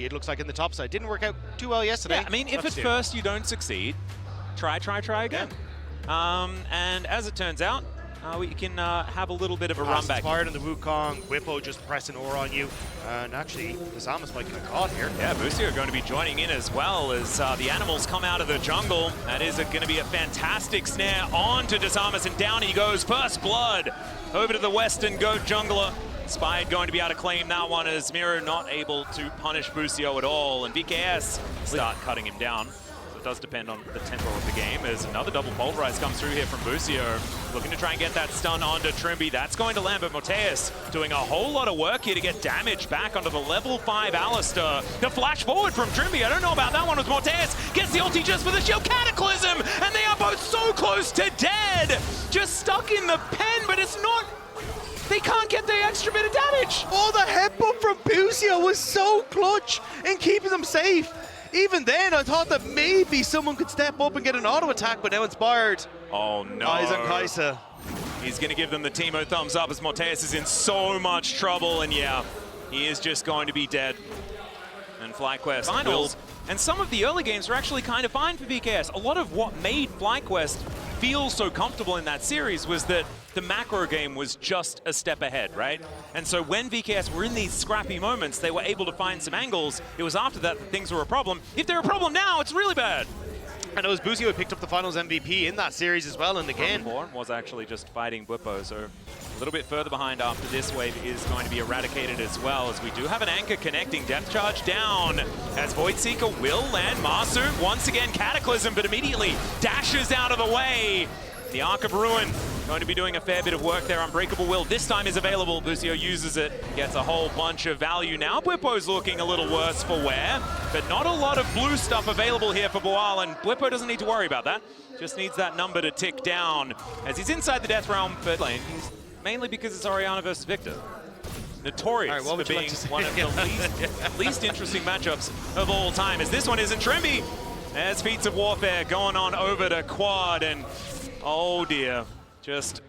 It looks like in the top side. Didn't work out too well yesterday. Yeah, I mean, if at first you don't succeed, try again. And as it turns out, we can have a little bit of a run back. Fired on the Wukong, Whippo just pressing ore on you. And actually, the Zamas might get caught here. Yeah, Boosio are going to be joining in as well as the animals come out of the jungle. That is going to be a fantastic snare onto Desamas, and down he goes. First blood over to the Western Goat jungler. Spide going to be able to claim that one as Miro not able to punish Boosio at all, and VKS start cutting him down. So it does depend on the tempo of the game as another double pulverize comes through here from Boosio. Looking to try and get that stun onto Trimby. That's going to land, but Moteus doing a whole lot of work here to get damage back onto the level 5 Alistair. The flash forward from Trimby. I don't know about that one with Moteus. Gets the ulti just for the shield. Cataclysm! And they are both so close to dead! Just stuck in the pen, but it's not... They can't get the extra bit of damage. Oh, the headbutt from Boosio was so clutch in keeping them safe. Even then, I thought that maybe someone could step up and get an auto attack, but now Inspired. Oh no. Eyes on Kaisa. He's going to give them the Teemo thumbs up as Moteus is in so much trouble, and yeah, he is just going to be dead. And FlyQuest finals. And some of the early games were actually kind of fine for VKS. A lot of what made FlyQuest feel so comfortable in that series was that the macro game was just a step ahead, right? And so when VKS were in these scrappy moments, they were able to find some angles. It was after that things were a problem. If they're a problem now, it's really bad. And it was Boosio who picked up the finals MVP in that series as well, and again was actually just fighting Whippo, so a little bit further behind after this wave is going to be eradicated as well, as we do have an anchor connecting. Depth charge down as Voidseeker will land. Masu once again Cataclysm, but immediately dashes out of the way. The Arc of Ruin going to be doing a fair bit of work there. Unbreakable Will this time is available. Boosio uses it, gets a whole bunch of value now. Whippo's looking a little worse for wear, but not a lot of blue stuff available here for Boal, and Whippo doesn't need to worry about that. Just needs that number to tick down as he's inside the Death Realm third lane. He's mainly because it's Orianna versus Victor. Notorious for being one of the least interesting matchups of all time, as this one isn't. Trimby, there's Feats of Warfare going on over to Quad, and oh dear, just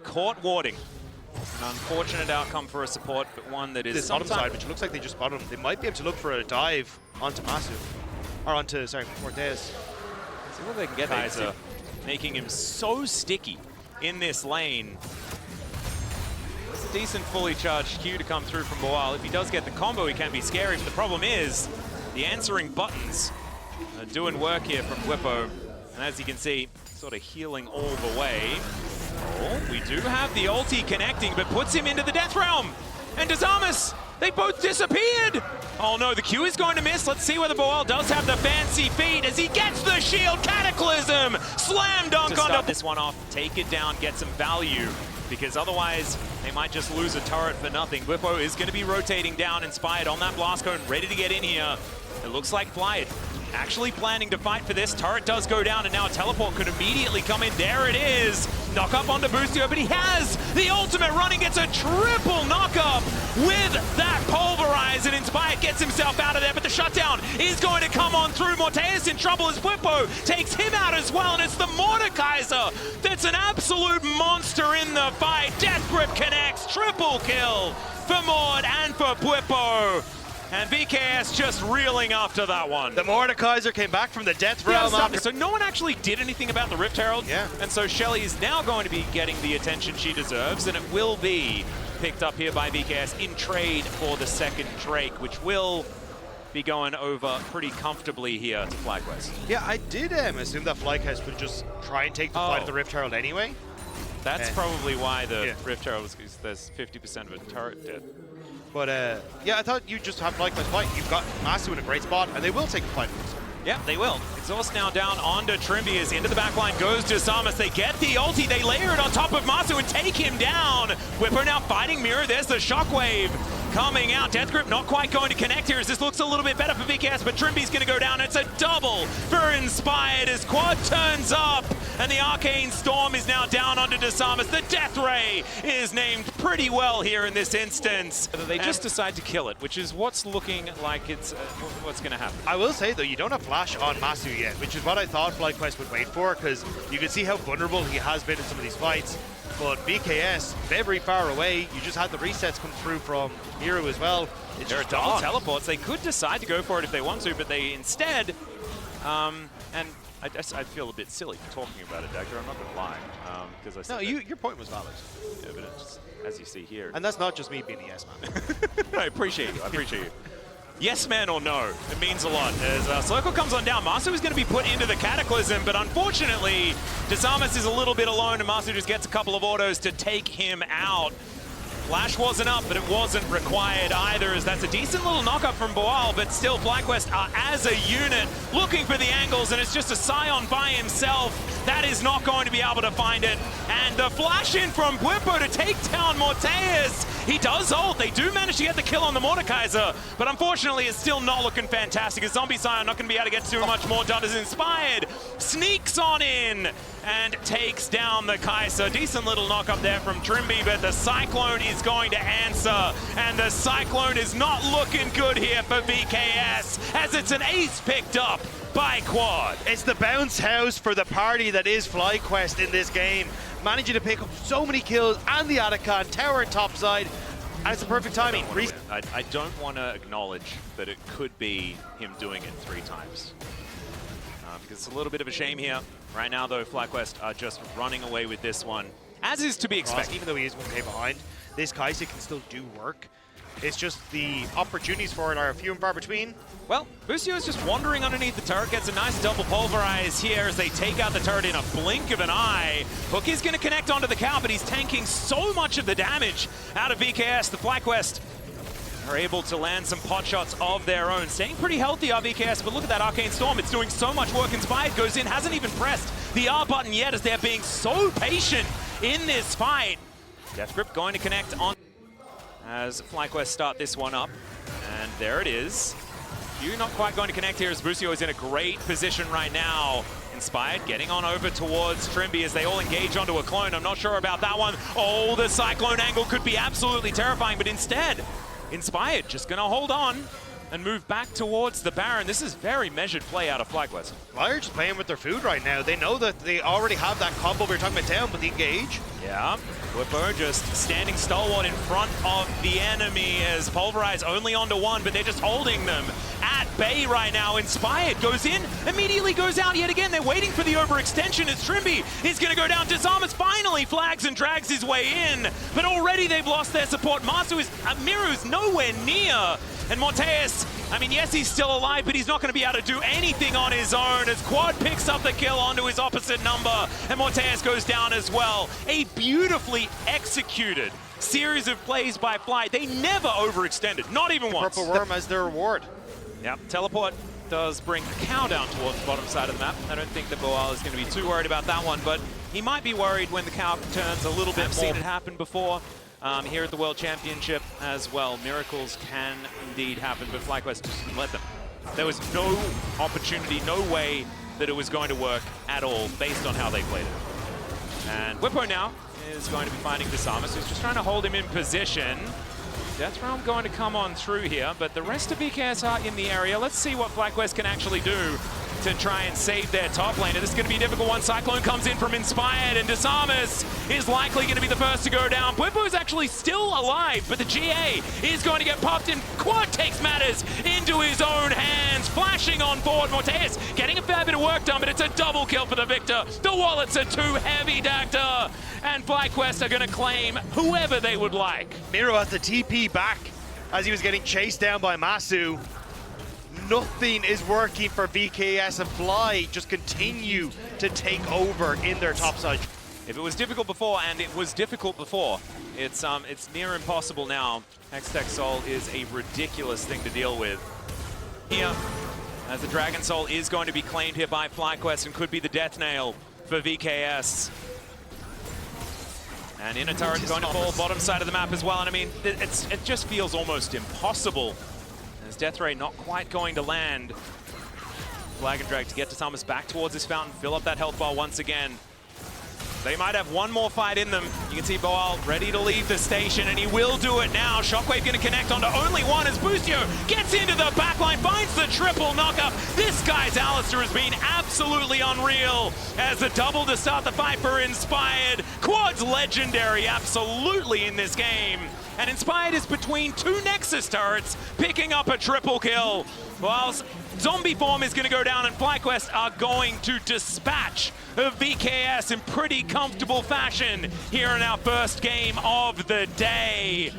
caught warding. An unfortunate outcome for a support, but one that is this bottom side, which looks like they just bottom. They might be able to look for a dive onto Masu, or onto, sorry, Moteus. See what they can get. Kaiser making him so sticky in this lane. It's a decent fully charged Q to come through from Boal. If he does get the combo, he can be scary, but the problem is the answering buttons are doing work here from Whippo. And as you can see, sort of healing all the way. Oh, we do have the ulti connecting, but puts him into the Death Realm. And Desamas, they both disappeared. Oh no, the Q is going to miss. Let's see whether Boal does have the fancy feet as he gets the shield. Cataclysm, slam dunk on this one off, take it down, get some value, because otherwise they might just lose a turret for nothing. Whippo is going to be rotating down, Inspired on that blast cone, ready to get in here. It looks like Flight actually planning to fight for this. Turret does go down, and now a teleport could immediately come in. There it is. Knock up onto Boosio, but he has the ultimate running. Gets a triple knock up with that pulverize, and Inspired gets himself out of there, but the shutdown is going to come on through. Moteus in trouble as Whippo takes him out as well, and it's the Mordekaiser that's an absolute monster in the fight. Death Grip connects, triple kill for Mord and for Whippo. And VKS just reeling after that one. The Mordekaiser came back from the Death Realm after. So no one actually did anything about the Rift Herald. Yeah. And so Shelly's now going to be getting the attention she deserves, and it will be picked up here by VKS in trade for the second Drake, which will be going over pretty comfortably here to FlyQuest. Yeah, I did assume that FlyQuest would just try and take the fight of the Rift Herald anyway. That's probably why the Rift Herald is, there's 50% of a turret dead. But yeah, I thought you'd just have FlyQuest fight. You've got Masu in a great spot, and they will take the fight. Yeah, they will. Exhaust now down onto Trimby as into the backline goes to Samus. They get the ulti, they layer it on top of Masu and take him down. Whippo now fighting Mirror. There's the shockwave coming out. Death Grip not quite going to connect here as this looks a little bit better for VKS, but Trimby's going to go down. It's a double for Inspired as Quad turns up, and the Arcane Storm is now down onto Desamas. The Death Ray is named pretty well here in this instance. They just decide to kill it, which is what's looking like it's what's going to happen. I will say, though, you don't have Flash on Masu yet, which is what I thought FlyQuest would wait for, because you can see how vulnerable he has been in some of these fights. But VKS, very far away. You just had the resets come through from Miru as well. It's There are just double gone. teleports. They could decide to go for it if they want to, but they instead, and I feel a bit silly talking about it, Dagger. I'm not going to lie, because I said No, your point was valid. yeah, but it's, as you see here. And that's not just me being a yes man. I appreciate you. I appreciate you. Yes, man, or no. It means a lot. As Circle comes on down, Masu is going to be put into the Cataclysm, but unfortunately, Desamas is a little bit alone, and Masu just gets a couple of autos to take him out. Flash wasn't up, but it wasn't required either, as that's a decent little knock-up from Boal, but still FlyQuest are, as a unit, looking for the angles, and it's just a Scion by himself. That is not going to be able to find it. And the flash in from Bwipo to take down Morteus. He does ult. They do manage to get the kill on the Mordekaiser, but unfortunately it's still not looking fantastic. A Zombie Scion not going to be able to get too much more done as Inspired sneaks on in and takes down the Kaiser. Decent little knock up there from Trimby, but the Cyclone is going to answer, and the Cyclone is not looking good here for VKS, as it's an ace picked up by Quad. It's the bounce house for the party that is FlyQuest in this game. Managing to pick up so many kills and the Atacon, tower and topside, and it's the perfect timing. I don't want to acknowledge that it could be him doing it 3 times. Because it's a little bit of a shame here. Right now, though, FlyQuest are just running away with this one, as is to be expected. Even though he is 1k behind, this Kai'Sa can still do work. It's just the opportunities for it are few and far between. Well, Busio is just wandering underneath the turret, gets a nice double pulverize here as they take out the turret in a blink of an eye. Hook is going to connect onto the cow, but he's tanking so much of the damage out of VKS. The FlyQuest are able to land some pot shots of their own. Staying pretty healthy are VKS, but look at that Arcane Storm. It's doing so much work. Inspired goes in, hasn't even pressed the R button yet as they're being so patient in this fight. Death Grip going to connect on as FlyQuest start this one up. And there it is. Q not quite going to connect here as Busio is in a great position right now. Inspired getting on over towards Trimby as they all engage onto a clone. I'm not sure about that one. Oh, the Cyclone angle could be absolutely terrifying, but instead, Inspired just going to hold on and move back towards the Baron. This is very measured play out of FlyQuest. Flyers just playing with their food right now. They know that they already have that combo we were talking about down with the engage. Yeah, Whippo just standing stalwart in front of the enemy as Pulverize only onto one, but they're just holding them at bay right now. Inspired goes in, immediately goes out yet again. They're waiting for the overextension as Trimby is going to go down. Desamas finally flags and drags his way in, but already they've lost their support. Miru's nowhere near. And Morteus, I mean, yes, he's still alive, but he's not going to be able to do anything on his own as Quad picks up the kill onto his opposite number, and Morteus goes down as well. A beautifully executed series of plays by Fly. They never overextended, not even once. Purple Worm as their reward. Yep, teleport does bring the cow down towards the bottom side of the map. I don't think that Boal is going to be too worried about that one, but he might be worried when the cow turns a little bit more. I've seen it happen before. Here at the World Championship as well. Miracles can indeed happen, but FlyQuest just didn't let them. There was no opportunity, no way that it was going to work at all based on how they played it. And Whippo now is going to be finding Desamas, who's just trying to hold him in position. Death Realm going to come on through here, but the rest of VKS are in the area. Let's see what FlyQuest can actually do to try and save their top laner. This is going to be a difficult one. Cyclone comes in from Inspired, and Desamas is likely going to be the first to go down. Bwipo is actually still alive, but the GA is going to get popped, and Quad takes matters into his own hands. Flashing on board, Morteus getting a fair bit of work done, but it's a double kill for the victor. The wallets are too heavy, Dacta, and FlyQuest are going to claim whoever they would like. Miru has the TP back as he was getting chased down by Masu. Nothing is working for VKS, and Fly just continue to take over in their topside. If it was difficult before, and it was difficult before, it's near impossible now. Hextech Soul is a ridiculous thing to deal with. Here, as the Dragon Soul is going to be claimed here by FlyQuest and could be the death nail for VKS. And inner turret's going to fall bottom side of the map as well, and I mean, it just feels almost impossible. As Death Ray not quite going to land. Flag and drag to get Desamas back towards his fountain, fill up that health bar once again. They might have one more fight in them. You can see Boal ready to leave the station, and he will do it now. Shockwave going to connect onto only one as Busio gets into the backline, finds the triple knockup. This guy's Alistair has been absolutely unreal as a double to start the fight for Inspired. Quad's legendary absolutely in this game. And Inspired is between two Nexus turrets, picking up a triple kill. Whilst Zombie Form is going to go down and FlyQuest are going to dispatch of VKS in pretty comfortable fashion here in our first game of the day.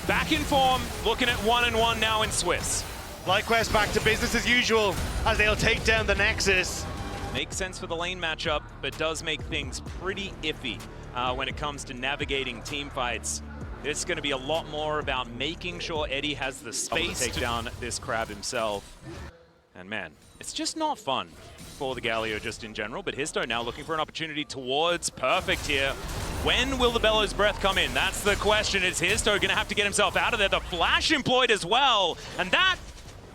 Back in form, looking at 1-1 now in Swiss. FlyQuest back to business as usual as they'll take down the Nexus. Makes sense for the lane matchup, but does make things pretty iffy when it comes to navigating team fights. It's going to be a lot more about making sure Eddie has the space to take down this crab himself. And man, it's just not fun for the Galio just in general, but Histo now looking for an opportunity towards perfect here. When will the Bellows Breath come in? That's the question. Is Histo going to have to get himself out of there? The flash employed as well, and that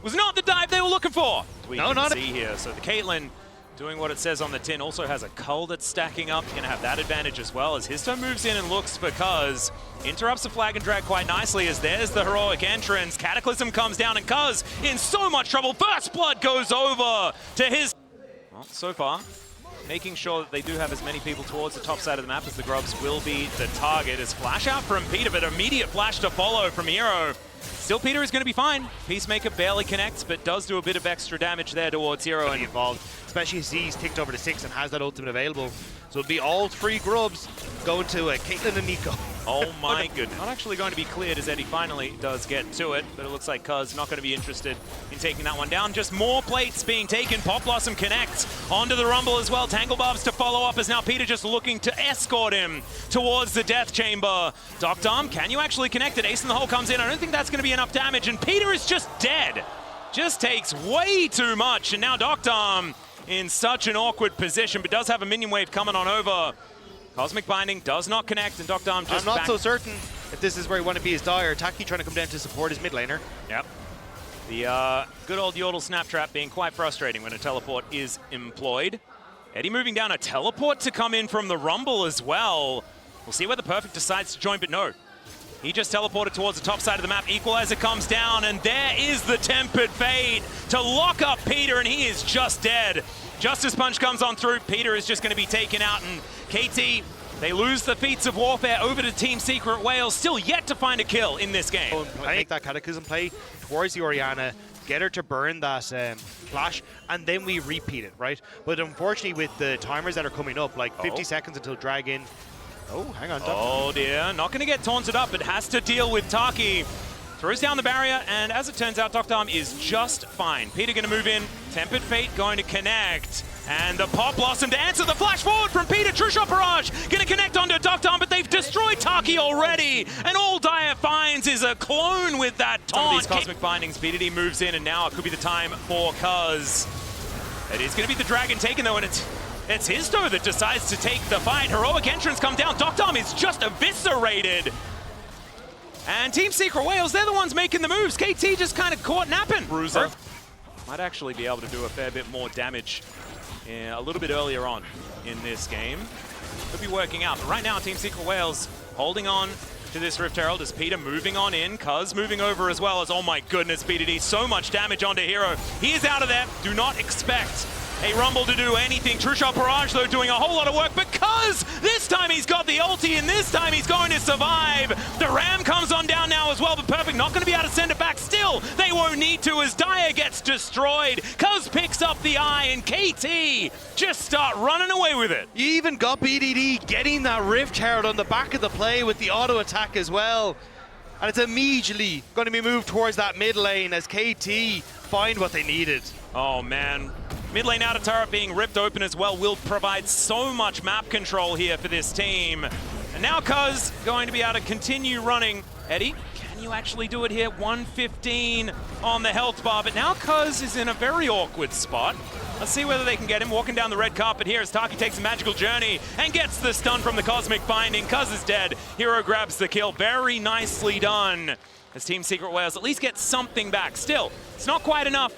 was not the dive they were looking for. We can see here. So the Caitlyn doing what it says on the tin, also has a cull that's stacking up. Going to have that advantage as well as Histo moves in and looks for Cuz. Interrupts the flag and drag quite nicely as there's the heroic entrance. Cataclysm comes down and Cuz in so much trouble. First blood goes over to his... Well, so far, making sure that they do have as many people towards the top side of the map as the Grubs will be the target. As flash out from Peter, but immediate flash to follow from Hero. Still, Peter is going to be fine. Peacemaker barely connects, but does do a bit of extra damage there towards Hero. And involved, especially as he's ticked over to 6 and has that ultimate available. So it'll be all three Grubs going to Caitlyn and Nico. Oh my goodness. Not actually going to be cleared as Eddie finally does get to it, but it looks like Cuz not going to be interested in taking that one down. Just more plates being taken. Pop Blossom connects onto the Rumble as well. Tangle Barbs to follow up as now Peter just looking to escort him towards the Death Chamber. Doc Dom, can you actually connect it? Ace in the hole comes in. I don't think that's going to be enough damage, and Peter is just dead. Just takes way too much, and now Doc Dom in such an awkward position, but does have a minion wave coming on over. Cosmic Binding does not connect, and Doc Dom just I'm not so certain if this is where he want to be as dire. Taki trying to come down to support his mid laner. Yep. The good old Yordle Snap Trap being quite frustrating when a teleport is employed. Eddie moving down a teleport to come in from the Rumble as well. We'll see whether Perfect decides to join, but no. He just teleported towards the top side of the map. Equalizer comes down, and there is the Tempered Fate to lock up Peter, and he is just dead. Justice Punch comes on through. Peter is just going to be taken out, and KT, they lose the Feats of Warfare over to Team Secret Wales. Still yet to find a kill in this game. Make that Cataclysm play towards the Orianna, get her to burn that flash, and then we repeat it, right? But unfortunately, with the timers that are coming up, like 50 seconds until Dragon. Oh, hang on. Oh dear, not going to get taunted up, but has to deal with Taki. Throws down the barrier, and as it turns out, Doc Dom is just fine. Peter going to move in, Tempered Fate going to connect, and the Pop Blossom to answer the flash forward from Peter. True Shot Barrage going to connect onto Doc Dom, but they've destroyed Taki already, and all Dire finds is a clone with that taunt. Some of these Cosmic Bindings, BDD moves in, and now it could be the time for Cuz. It is going to be the Dragon taken though, and it's Histo that decides to take the fight. Heroic entrance come down. Doc Dom is just eviscerated. And Team Secret Wales, they're the ones making the moves. KT just kind of caught napping. Bruiser might actually be able to do a fair bit more damage a little bit earlier on in this game. Could be working out. But right now, Team Secret Wales holding on to this Rift Herald as Peter moving on in. Cuz moving over as well as, oh my goodness, BDD, so much damage onto Hero. He is out of there. Do not expect a Rumble to do anything. True Shot Barrage, though, doing a whole lot of work, but Cuz, this time he's got the ulti, and this time he's going to survive. The Ram comes on down now as well, but Perfect not going to be able to send it back. Still, they won't need to as Dire gets destroyed. Cuz picks up the eye, and KT just start running away with it. You even got BDD getting that Rift Herald on the back of the play with the auto attack as well. And it's immediately going to be moved towards that mid lane as KT find what they needed. Oh, man. Mid lane outer turret being ripped open as well will provide so much map control here for this team. And now Cuz going to be able to continue running. Eddie, can you actually do it here? 115 on the health bar, but now Cuz is in a very awkward spot. Let's see whether they can get him walking down the red carpet here as Taki takes a magical journey and gets the stun from the Cosmic Binding. Cuz is dead. Hero grabs the kill. Very nicely done as Team Secret Wales at least gets something back. Still, it's not quite enough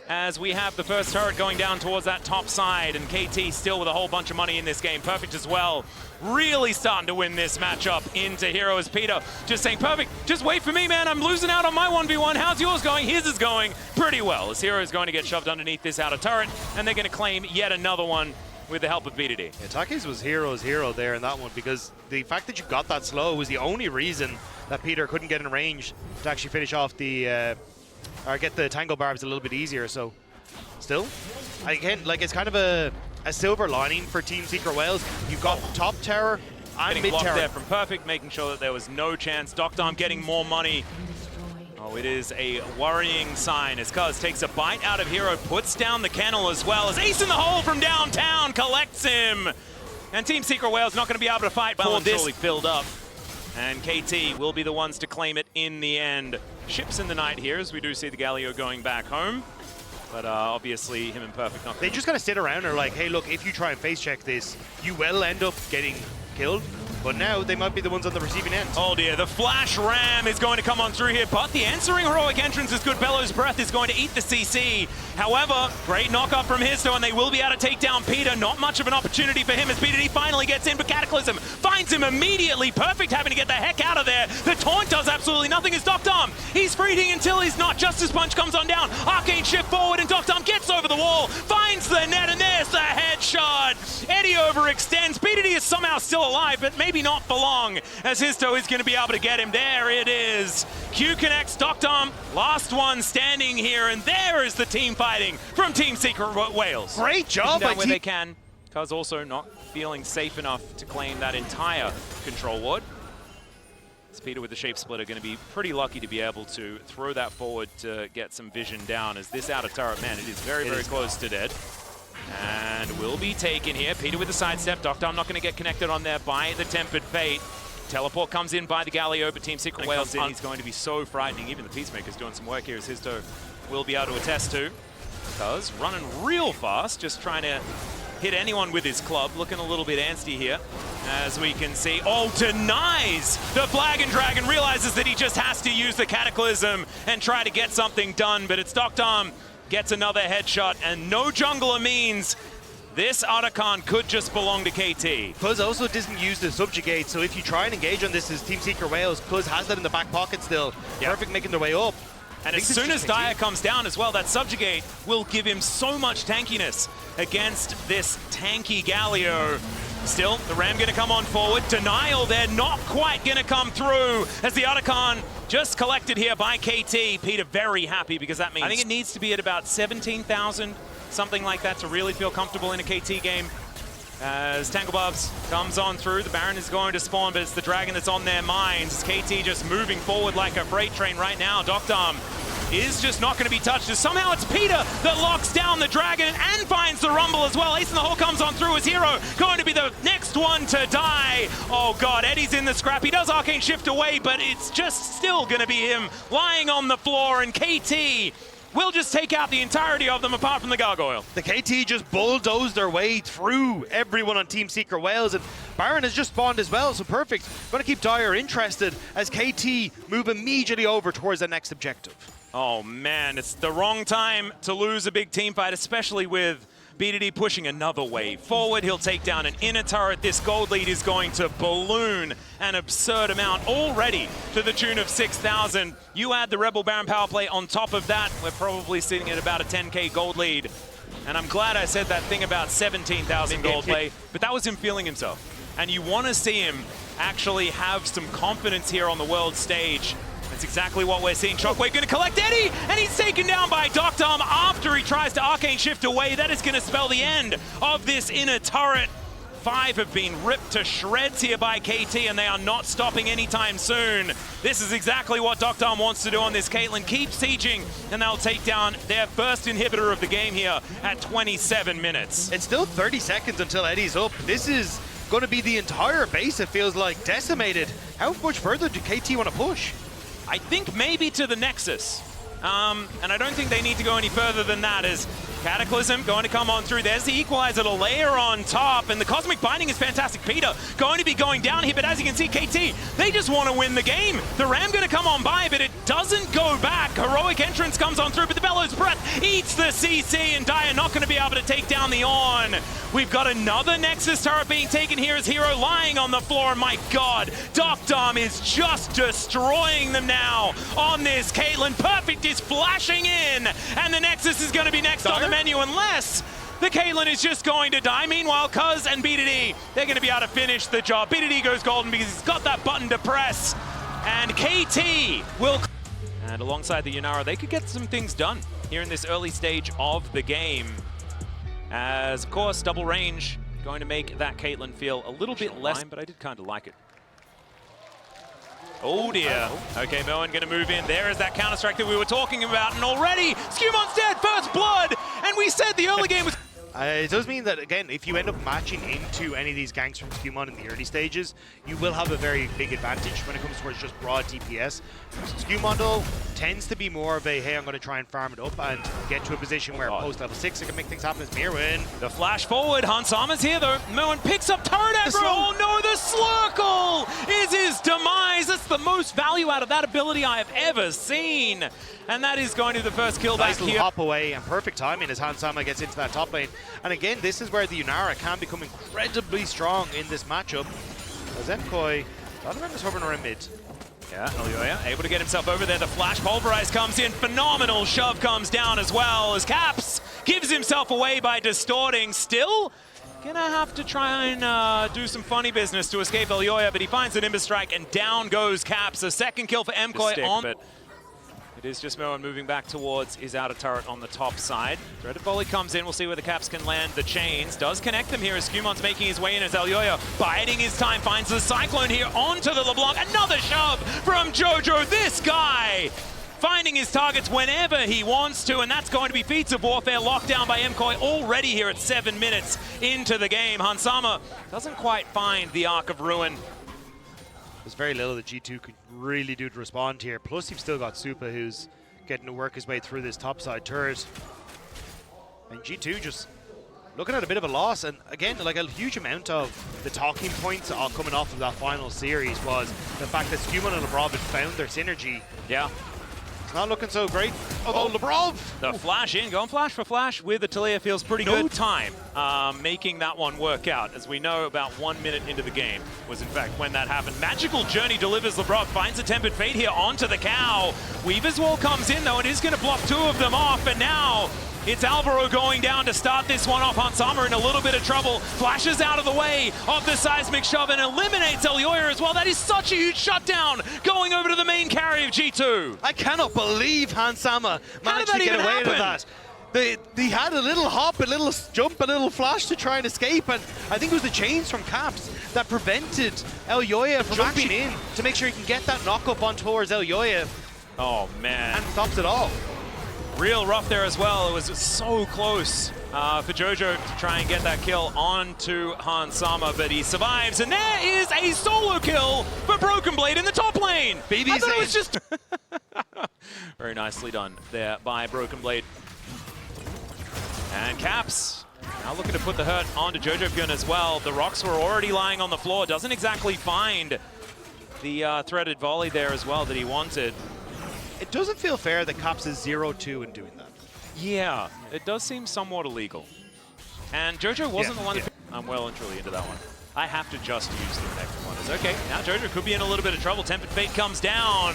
as we have the first turret going down towards that top side, and KT still with a whole bunch of money in this game. Perfect as well. Really starting to win this matchup into Hero as Peter just saying, Perfect, just wait for me, man. I'm losing out on my 1v1. How's yours going? His is going pretty well, as Hero is going to get shoved underneath this outer turret, and they're going to claim yet another one with the help of BDD. Yeah, Take's was Hero's hero there in that one, because the fact that you got that slow was the only reason that Peter couldn't get in range to actually finish off the or get the tango barbs a little bit easier. So still, again, like, it's kind of a silver lining for Team Secret Wales. You've got top tower and mid tower there from Perfect, making sure that there was no chance. Doctom getting more money. Oh, it is a worrying sign as Cuz takes a bite out of Hero, puts down the kennel as well as Ace in the hole from downtown collects him. And Team Secret Wales not going to be able to fight for this. Truly filled up. And KT will be the ones to claim it in the end. Ships in the night here as we do see the Galio going back home. But obviously him and Perfect not. They just kind of sit around and are like, hey, look, if you try and face check this, you will end up getting killed. But now they might be the ones on the receiving end. Oh dear, the flash ram is going to come on through here, but the answering heroic entrance is good. Bellows Breath is going to eat the CC. However, great knock-up from Histo, and they will be able to take down Peter. Not much of an opportunity for him as BDD finally gets in, but Cataclysm finds him immediately. Perfect having to get the heck out of there. The taunt does absolutely nothing as Doctom. He's freezing until he's not. Justice Punch comes on down. Arcane shift forward, and Doctom gets over the wall, finds the net, and there's the headshot. Eddie overextends. BDD is somehow still alive, but maybe not for long, as Histo is going to be able to get him. There it is. Q connects. Doctom, last one standing here, and there is the team fighting from Team Secret Wales. Great job by where they can. Cuz also not feeling safe enough to claim that entire control ward. As Peter with the shape splitter going to be pretty lucky to be able to throw that forward to get some vision down, as this outer turret, man, it is very, very close to dead. And will be taken here. Peter with the sidestep. Doctom not going to get connected on there by the Tempered Fate. Teleport comes in by the Galio, but Team Secret Wales in. He's going to be so frightening. Even the Peacemaker's doing some work here, as Histo will be able to attest to. Cuz running real fast, just trying to hit anyone with his club. Looking a little bit angsty here, as we can see. Oh, denies the Flag and Dragon. Realizes that he just has to use the Cataclysm and try to get something done, but it's Doctom. Gets another headshot, and no jungler means this Otacon could just belong to KT. Cuz also doesn't use the subjugate, so if you try and engage on this as Team Secret Wales, Cuz has that in the back pocket still. Yep. Perfect making their way up. And as soon as Dyer comes down as well, that subjugate will give him so much tankiness against this tanky Galio. Still, the Ram going to come on forward. Denial there, not quite going to come through, as the Otacon just collected here by KT. Peter very happy, because that means I think it needs to be at about 17,000, something like that, to really feel comfortable in a KT game. As Tanglebubs comes on through, the Baron is going to spawn, but it's the Dragon that's on their minds. KT just moving forward like a freight train right now. Doctom is just not going to be touched, as somehow it's Peter that locks down the Dragon and finds the Rumble as well. Ace in the hole comes on through as Hero, going to be the next one to die. Oh god, Eddie's in the scrap. He does Arcane Shift away, but it's just still going to be him lying on the floor, and KT will just take out the entirety of them, apart from the Gargoyle. The KT just bulldozed their way through everyone on Team Secret Wales, and Baron has just spawned as well, so perfect. Going to keep Dyer interested as KT move immediately over towards the next objective. Oh man, it's the wrong time to lose a big team fight, especially with BDD pushing another wave forward. He'll take down an inner turret. This gold lead is going to balloon an absurd amount already, to the tune of 6,000. You add the Rebel Baron power play on top of that, we're probably sitting at about a 10k gold lead. And I'm glad I said that thing about 17,000 gold play, but that was him feeling himself. And you want to see him actually have some confidence here on the world stage. That's exactly what we're seeing. Shockwave going to collect Eddie, and he's taken down by Doctom after he tries to Arcane Shift away. That is going to spell the end of this inner turret. 5 have been ripped to shreds here by KT, and they are not stopping anytime soon. This is exactly what Doctom wants to do on this Caitlyn. Keep sieging, and they'll take down their first inhibitor of the game here at 27 minutes. It's still 30 seconds until Eddie's up. This is going to be the entire base, it feels like, decimated. How much further do KT want to push? I think maybe to the Nexus. And I don't think they need to go any further than that, as Cataclysm going to come on through. There's the equalizer to layer on top, and the Cosmic Binding is fantastic. Peter going to be going down here, but as you can see, KT, they just want to win the game. The Ram going to come on by, but it doesn't go back. Heroic Entrance comes on through, but the Bellows Breath eats the CC, and Dire not going to be able to take down the On. We've got another Nexus turret being taken here as Hero lying on the floor. My God, Docdom is just destroying them now on this. Caitlyn, Perfect is flashing in, and the Nexus is going to be next on the menu unless the Caitlyn is just going to die. Meanwhile, Cuz and BDD, they're going to be able to finish the job. BDD goes golden because he's got that button to press, and KT will... And alongside the Yunara, they could get some things done here in this early stage of the game. As, of course, double range going to make that Caitlyn feel a little bit less, but I did kind of like it. Oh dear. Okay, Moen going to move in. There is that counter-strike that we were talking about, and already Scumon's dead, first blood, and we said the early game was... It does mean that, again, if you end up matching into any of these ganks from Scumon in the early stages, you will have a very big advantage when it comes towards just broad DPS. Scumon, though, tends to be more of a, hey, I'm going to try and farm it up and get to a position where post-level 6 it can make things happen as Mirwin. The flash forward, Hansama's here, though. Moen picks up turret aggro. Oh no, the Slurkle is his demise. That's the most value out of that ability I have ever seen. And that is going to be the first kill back here. Hop away, and perfect timing as Hansama gets into that top lane. And again, this is where the Yunara can become incredibly strong in this matchup. As MKOI, a lot of them is hovering around mid. Yeah, Elioya able to get himself over there. The flash pulverize comes in. Phenomenal shove comes down as well as Caps gives himself away by distorting. Still gonna have to try and do some funny business to escape Elioya, but he finds an Nimbus Strike and down goes Caps. A second kill for MKOI on... It is just Moen moving back towards his outer turret on the top side. Dreaded Volley comes in. We'll see where the Caps can land the chains. Does connect them here as Scumon's making his way in as Elioya biding his time. Finds the Cyclone here onto the LeBlanc. Another shove from Jojo. This guy finding his targets whenever he wants to, and that's going to be Feats of Warfare locked down by MKOI already here at 7 minutes into the game. Hansama doesn't quite find the Arc of Ruin. There's very little that G2 could really do to respond here. Plus, you've still got Supa, who's getting to work his way through this topside turret. And G2 just looking at a bit of a loss. And again, like a huge amount of the talking points all coming off of that final series was the fact that Scumon and Lebrov had found their synergy. Yeah. It's not looking so great. Although Lebrov! The flash in, going flash for flash with the Taliyah feels pretty good. Time making that one work out. As we know, about 1 minute into the game was in fact when that happened. Magical Journey delivers. Lebrov finds a Tempered Fate here onto the cow. Weaver's Wall comes in though, and is going to block 2 of them off, and now it's Alvaro going down to start this one off. Hansama in a little bit of trouble. Flashes out of the way of the seismic shove and eliminates Elioya as well. That is such a huge shutdown going over to the main carry of G2. I cannot believe Hansama managed to get away with that. They had a little hop, a little jump, a little flash to try and escape, and I think it was the chains from Caps that prevented Elioya from jumping in to make sure he can get that knock up on towards Elioya. Oh man. And stops it all. Real rough there as well. It was so close for Jojo to try and get that kill onto Hansama, but he survives. And there is a solo kill for Broken Blade in the top lane. BBC. I thought it was just... Very nicely done there by Broken Blade. And Caps now looking to put the hurt onto Jojo Gun as well. The rocks were already lying on the floor. Doesn't exactly find the threaded volley there as well that he wanted. It doesn't feel fair that Caps is 0-2 in doing that. Yeah, it does seem somewhat illegal. And Jojo wasn't the one that... I'm well and truly into that one. I have to just use the next one. It's okay, now Jojo could be in a little bit of trouble. Tempered Fate comes down.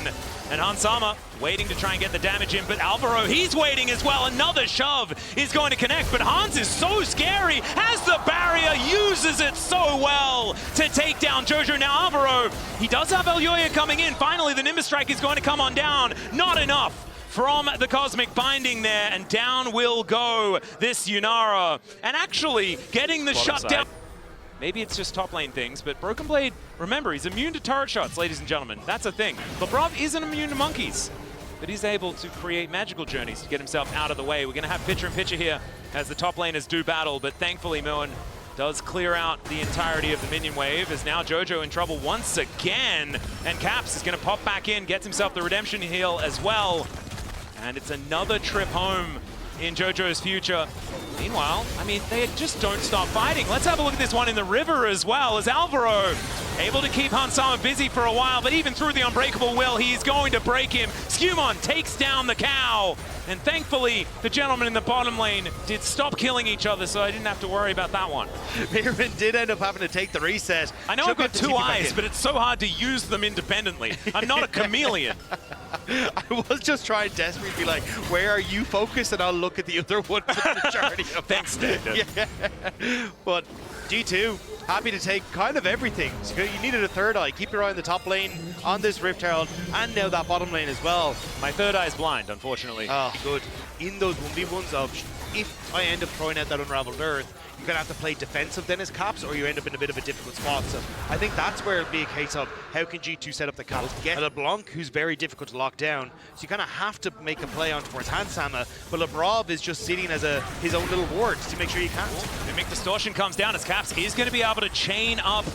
And Hansama waiting to try and get the damage in, but Alvaro, he's waiting as well. Another shove is going to connect, but Hans is so scary. Has the barrier, uses it so well to take down Jojo. Now Alvaro, he does have Elioya coming in. Finally, the Nimbus Strike is going to come on down. Not enough from the Cosmic Binding there, and down will go this Yunara. And actually getting the shutdown. Maybe it's just top lane things, but Broken Blade, remember, he's immune to turret shots, ladies and gentlemen. That's a thing. Lebrov isn't immune to monkeys, but he's able to create magical journeys to get himself out of the way. We're going to have picture-in-picture here as the top laners do battle, but thankfully Moen does clear out the entirety of the minion wave, as now Jojo in trouble once again, and Caps is going to pop back in, gets himself the redemption heal as well, and it's another trip home in JoJo's future. Meanwhile, I mean, they just don't stop fighting. Let's have a look at this one in the river as well, as Alvaro able to keep Hanwha busy for a while, but even through the unbreakable will, he's going to break him. Skewmon takes down the cow, and thankfully, the gentleman in the bottom lane did stop killing each other, so I didn't have to worry about that one. Mirren did end up having to take the reset. I know I've got two eyes, but it's so hard to use them independently. I'm not a chameleon. I was just trying desperately to be like, where are you focused? And I'll look at the other one for the majority of Thanks, David. Yeah. But G2, happy to take kind of everything. So you needed a third eye. Keep your eye on the top lane, on this Rift Herald, and now that bottom lane as well. My third eye is blind, unfortunately. Oh, good. In those 1v1s of, if I end up throwing out that Unraveled Earth, you're going to have to play defensive then as Caps, or you end up in a bit of a difficult spot. So I think that's where it'll be a case of how can G2 set up the Caps. Get LeBlanc, who's very difficult to lock down. So you kind of have to make a play on towards Hanwha, but Lebrov is just sitting as his own little ward to make sure you can't. Mimic Distortion comes down as Caps is going to be able to chain up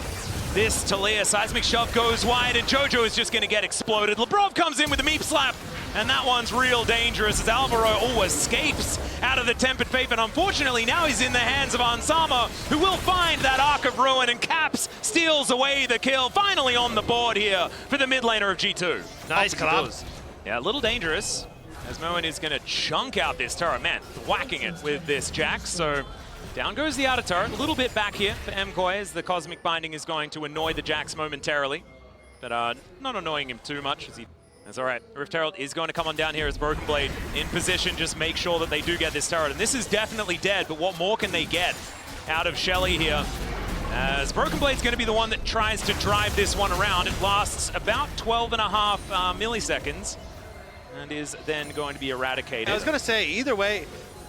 this Talia. Seismic Shove goes wide, and JoJo is just going to get exploded. Lebrov comes in with a meep slap, and that one's real dangerous as Alvaro escapes out of the Tempered Faith, and unfortunately now he's in the hands of Hanwha, who will find that Arc of Ruin, and Caps steals away the kill, finally on the board here for the mid laner of G2. Nice collapse. Yeah, a little dangerous, as Moen is going to chunk out this turret. Man, whacking it with this Jax, so down goes the outer turret. A little bit back here for MKOI, as the Cosmic Binding is going to annoy the Jax momentarily, but not annoying him too much as he... That's all right. Rift Herald is going to come on down here as Broken Blade in position. Just make sure that they do get this turret. And this is definitely dead, but what more can they get out of Shelly here? As Broken Blade's going to be the one that tries to drive this one around. It lasts about 12.5 milliseconds and is then going to be eradicated. I was going to say, either way,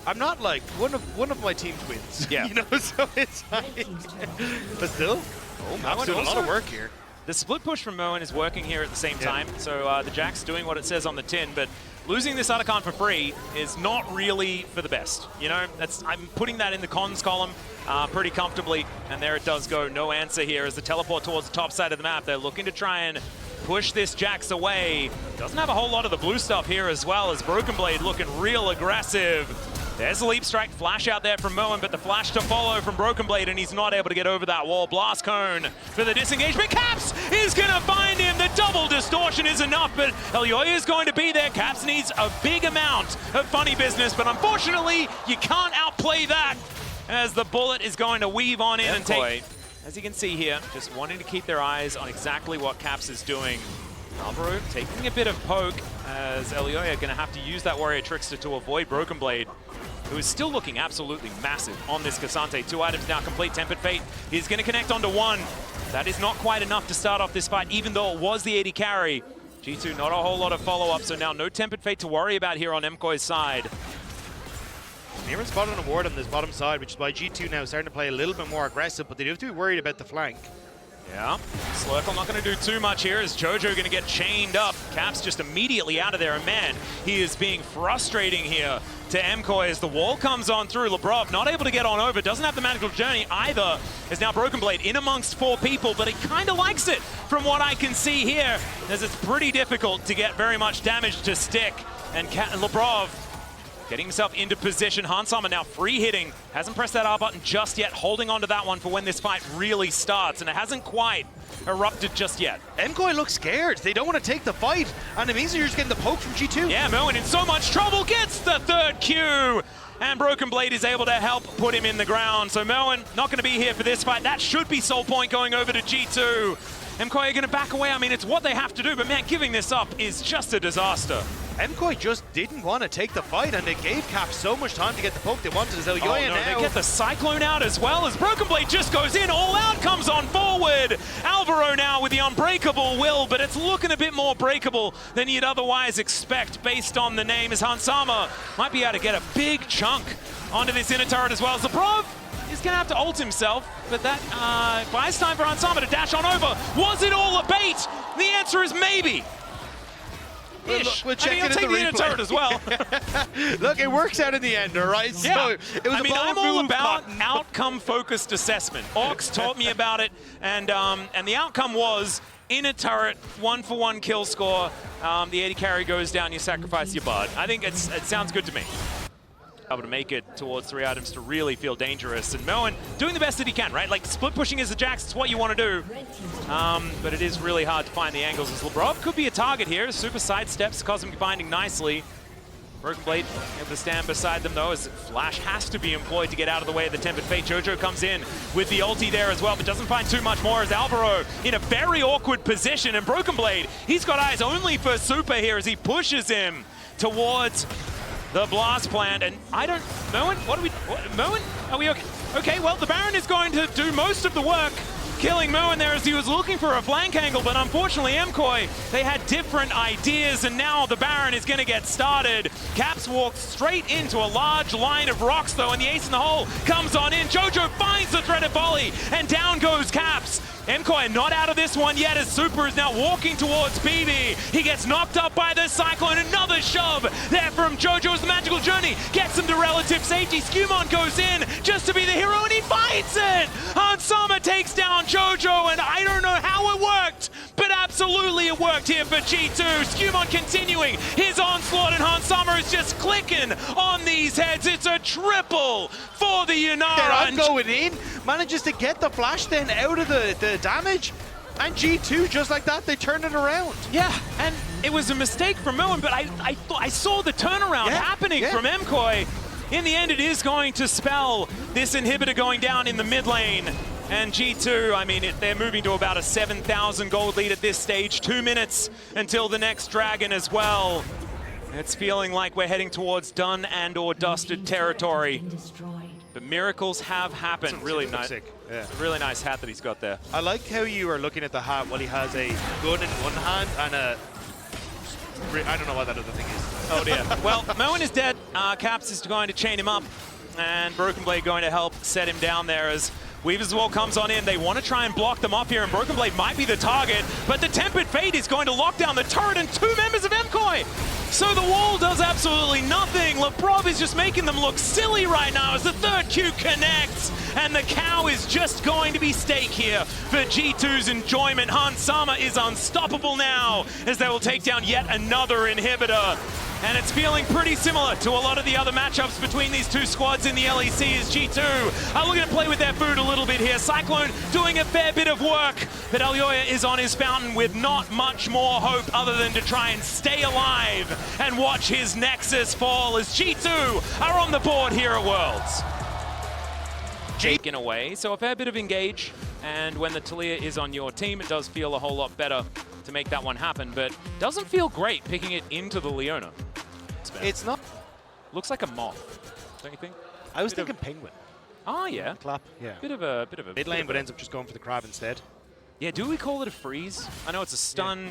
I'm not like, one of my teams wins. Yeah. You know, so it's like, but still, I'm doing a lot of work here. The split push from Moen is working here at the same time, so the Jack's doing what it says on the tin, but losing this Otacon for free is not really for the best. You know, I'm putting that in the cons column pretty comfortably, and there it does go. No answer here as the teleport towards the top side of the map. They're looking to try and push this Jax away. Doesn't have a whole lot of the blue stuff here as well, as Broken Blade looking real aggressive. There's a Leap Strike flash out there from Moen, but the flash to follow from Broken Blade, and he's not able to get over that wall. Blast Cone for the disengagement. Caps is going to find him. The double distortion is enough, but Elyoya is going to be there. Caps needs a big amount of funny business, but unfortunately, you can't outplay that as the bullet is going to weave on in and take... As you can see here, just wanting to keep their eyes on exactly what Caps is doing. Alvaro taking a bit of poke as Elyoya going to have to use that Warrior Trickster to avoid Broken Blade, who is still looking absolutely massive on this Cassante. 2 items now complete. Tempered Fate is going to connect onto 1. That is not quite enough to start off this fight, even though it was the AD carry. G2 not a whole lot of follow-up, so now no Tempered Fate to worry about here on MKOI's side. Mirren spotted an ward on this bottom side, which is why G2 now is starting to play a little bit more aggressive, but they do have to be worried about the flank. Yeah, Slurkle not going to do too much here. Is JoJo going to get chained up? Caps just immediately out of there, and man, he is being frustrating here to MKOI as the wall comes on through. Lebrov not able to get on over, doesn't have the magical journey either. Is now Broken Blade in amongst 4 people, but he kind of likes it from what I can see here, as it's pretty difficult to get very much damage to stick. And Lebrov getting himself into position. Hanwha now free hitting. Hasn't pressed that R button just yet, holding on to that one for when this fight really starts, and it hasn't quite erupted just yet. MKOI looks scared. They don't want to take the fight, and it means you're just getting the poke from G2. Yeah, Moen in so much trouble, gets the 3rd Q, and Broken Blade is able to help put him in the ground. So Moen not going to be here for this fight. That should be soul point going over to G2. MKOI are going to back away. I mean, it's what they have to do, but man, giving this up is just a disaster. MKOI just didn't want to take the fight, and it gave Caps so much time to get the poke they wanted. As Elyoya now. They get the Cyclone out as well, as Broken Blade just goes in, all out, comes on forward. Alvaro now with the unbreakable will, but it's looking a bit more breakable than you'd otherwise expect based on the name, as Hanwha might be able to get a big chunk onto this inner turret as well. As Lebrov is going to have to ult himself, but that buys time for Hanwha to dash on over. Was it all a bait? The answer is maybe. We'll check I'll take the inner turret as well. Look, it works out in the end, all right? Yeah. So it was I'm all about outcome-focused assessment. Ox taught me about it, and the outcome was inner turret, 1-for-1 kill score. The AD carry goes down, you sacrifice your bard. I think it sounds good to me. able to make it towards 3 items to really feel dangerous. And Moen doing the best that he can, right? Like, split pushing as a Jax, it's what you want to do. But it is really hard to find the angles as Labrov could be a target here. Super sidesteps, Cosmic Binding nicely. Broken Blade able to stand beside them though, as Flash has to be employed to get out of the way of the Tempered Fate. Jojo comes in with the ulti there as well, but doesn't find too much more as Alvaro in a very awkward position. And Broken Blade, he's got eyes only for Super here as he pushes him towards the blast plant. And I don't, Moen, Moen, are we okay? Okay, well, the Baron is going to do most of the work, killing Moen there as he was looking for a flank angle, but unfortunately MKOI, they had different ideas, and now the Baron is going to get started. Caps walks straight into a large line of rocks though, and the ace in the hole comes on in. Jojo finds the threaded volley, and down goes Caps. MKOI not out of this one yet as Super is now walking towards BB. He gets knocked up by the Cyclone. Another shove there from Jojo as the Magical Journey gets him to relative safety. Skumon goes in just to be the hero, and he fights it! Hanwha takes down Jojo, and I don't know how it worked, but absolutely it worked here for G2. Skumon continuing his onslaught, and Hanwha is just clicking on these heads. It's a triple for the Yunara. I'm going in, manages to get the flash then out of the damage, and G2 just like that, they turn it around. Yeah, and it was a mistake from Moen, but I saw the turnaround happening from MKOI. In the end, it is going to spell this inhibitor going down in the mid lane. And G2, I mean, they're moving to about a 7,000 gold lead at this stage. 2 minutes until the next dragon as well. It's feeling like we're heading towards done and or dusted territory. But miracles have happened. It's really nice. Sick. Yeah. It's a really nice hat that he's got there. I like how you are looking at the hat while he has a gun in one hand and a... I don't know what that other thing is. Oh dear. Well, Moen is dead. Caps is going to chain him up, and Broken Blade going to help set him down there as Weaver's Wall comes on in. They want to try and block them off here, and Broken Blade might be the target, but the Tempered Fate is going to lock down the turret and 2 members of MKOI. So the wall does absolutely nothing. Labrov is just making them look silly right now as the third Q connects, and the cow is just going to be stake here for G2's enjoyment. Hanwha is unstoppable now as they will take down yet another inhibitor. And it's feeling pretty similar to a lot of the other matchups between these two squads in the LEC as G2 are looking to play with their food a little bit here. Cyclone doing a fair bit of work, but Elyoya is on his fountain with not much more hope other than to try and stay alive and watch his Nexus fall as G2 are on the board here at Worlds. Taken away, so a fair bit of engage, and when the Taliyah is on your team, it does feel a whole lot better to make that one happen, but doesn't feel great picking it into the Leona. It's not. Looks like a moth, don't you think? I was thinking penguin. Oh yeah. Clap. Yeah. Bit of a mid lane, but ends up just going for the crab instead. Yeah. Do we call it a freeze? I know it's a stun.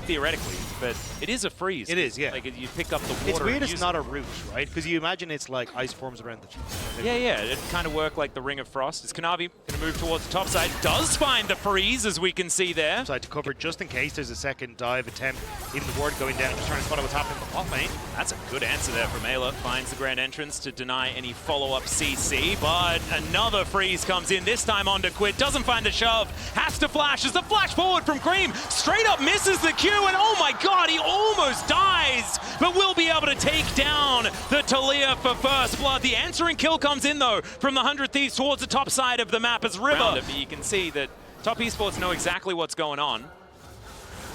Theoretically, but it is a freeze. It is, yeah. Like you pick up the water. It's weird it's not a root, right? Because you imagine it's like ice forms around the... Yeah, it kind of worked like the Ring of Frost. Is Kanavi going to move towards the top side? Does find the freeze, as we can see there. Side to cover just in case there's a second dive attempt. Even the ward going down, just trying to spot out what's happening in the bot lane. That's a good answer there from Ayla. Finds the grand entrance to deny any follow-up CC, but another freeze comes in, this time onto Quid. Doesn't find the shove. Has to flash as the flash forward from Cream. Straight up misses the Q, and oh my god, he almost dies, but will be able to take down the Taliyah for first blood. The answering kill comes in, though, from the 100 Thieves towards the top side of the map as River. But you can see that Top Esports know exactly what's going on.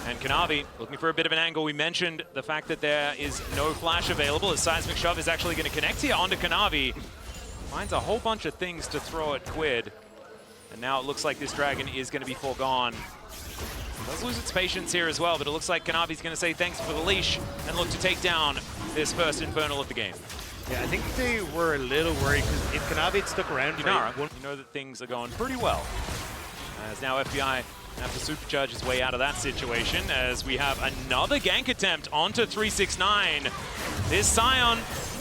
And Kanavi looking for a bit of an angle. We mentioned the fact that there is no flash available as Seismic Shove is actually going to connect here onto Kanavi. Finds a whole bunch of things to throw at Quid. And now it looks like this dragon is going to be foregone. Does lose its patience here as well, but it looks like Kanavi's going to say thanks for the leash and look to take down this first Infernal of the game. Yeah, I think they were a little worried because if Kanavi had stuck around, you know that things are going pretty well. As now FBI have to supercharge his way out of that situation as we have another gank attempt onto 369. This Scion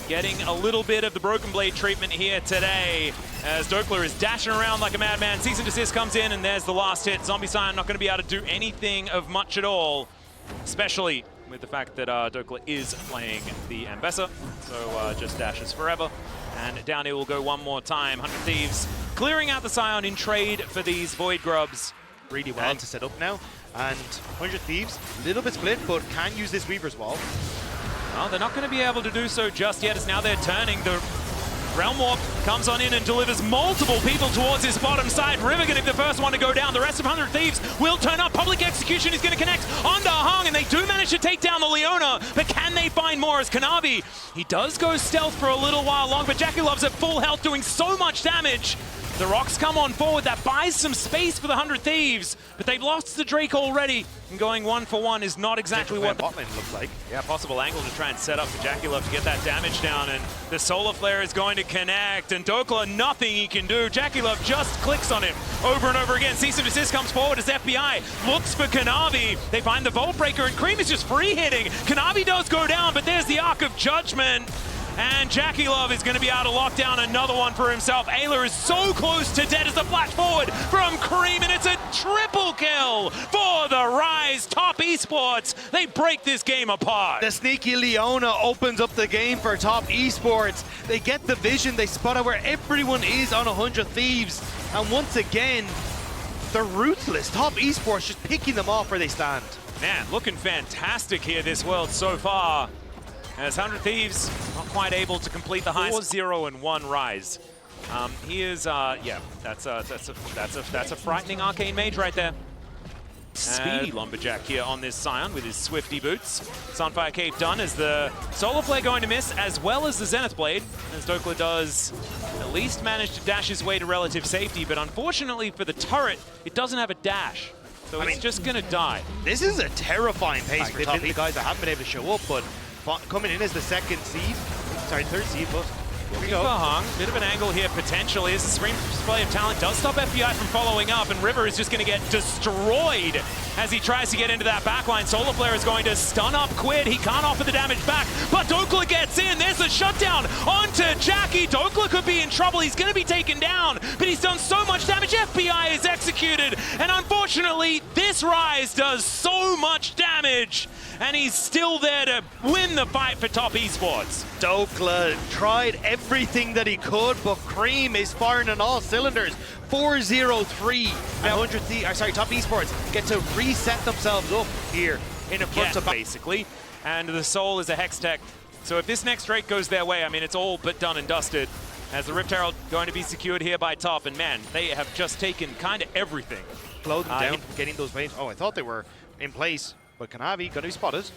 getting a little bit of the Broken Blade treatment here today as Dokler is dashing around like a madman. Cease and desist comes in, and there's the last hit. Zombie Scion not going to be able to do anything of much at all, especially with the fact that Dokler is playing the Ambessa, so just dashes forever. And down here will go one more time. 100 Thieves clearing out the Scion in trade for these Void Grubs. Really well to set up now. And 100 Thieves, a little bit split, but can use this Weaver's Wall. Well, they're not going to be able to do so just yet, as now they're turning the Realm Warp comes on in and delivers multiple people towards his bottom side. River gonna be the first one to go down. The rest of 100 Thieves will turn up. Public Execution is gonna connect onto Hung, and they do manage to take down the Leona, but can they find more as Kanavi? He does go stealth for a little while long, but Jackie Love's at full health doing so much damage. The Rocks come on forward. That buys some space for the 100 Thieves, but they've lost the Drake already, and going 1-for-1 is not exactly what bot lane looks like. Yeah, possible angle to try and set up for Jackie Love to get that damage down, and the Solar Flare is going to connect, and Dokla, nothing he can do. Jackie Love just clicks on him over and over again. Cease and Desist comes forward as FBI looks for Kanavi. They find the Vault Breaker, and Cream is just free hitting. Kanavi does go down, but there's the Arc of Judgment. And Jackie Love is going to be able to lock down another one for himself. Ayla is so close to dead as a flash forward from Cream, and it's a triple kill for the Rise Top Esports. They break this game apart. The sneaky Leona opens up the game for Top Esports. They get the vision, they spot out where everyone is on 100 Thieves. And once again, they're ruthless. Top Esports just picking them off where they stand. Man, looking fantastic here this world so far. As 100 Thieves not quite able to complete the high 4-0-1 Rise. He is, yeah, that's a frightening arcane mage right there. Speedy Lumberjack here on this Scion with his Swifty boots. Sunfire Cape done as the Solar Flare going to miss, as well as the Zenith Blade, as Dokla does at least manage to dash his way to relative safety, but unfortunately for the turret, it doesn't have a dash. So it's just gonna die. This is a terrifying pace for Top E guys that haven't been able to show up, but coming in as the second seed, sorry, third seed, but here we go. Hung, bit of an angle here potentially as the Scream Display of Talent does stop FBI from following up, and River is just going to get destroyed as he tries to get into that backline. Solar Flare is going to stun up Quid. He can't offer the damage back, but Dokla gets in. There's a shutdown onto Jackie. Dokla could be in trouble. He's going to be taken down, but he's done so much damage. FBI is executed, and unfortunately, this Rise does so much damage, and he's still there to win the fight for Top Esports. Dokla tried everything that he could, but Cream is firing on all cylinders. 4-0-3, and Top Esports get to reset themselves up here in a front of basically, and the Soul is a Hex Tech. So if this next Drake goes their way, I mean, it's all but done and dusted. As the Rift Herald going to be secured here by Top, and man, they have just taken kind of everything. Slow them down, getting those lanes. Oh, I thought they were in place, but Kanavi going to be spotted.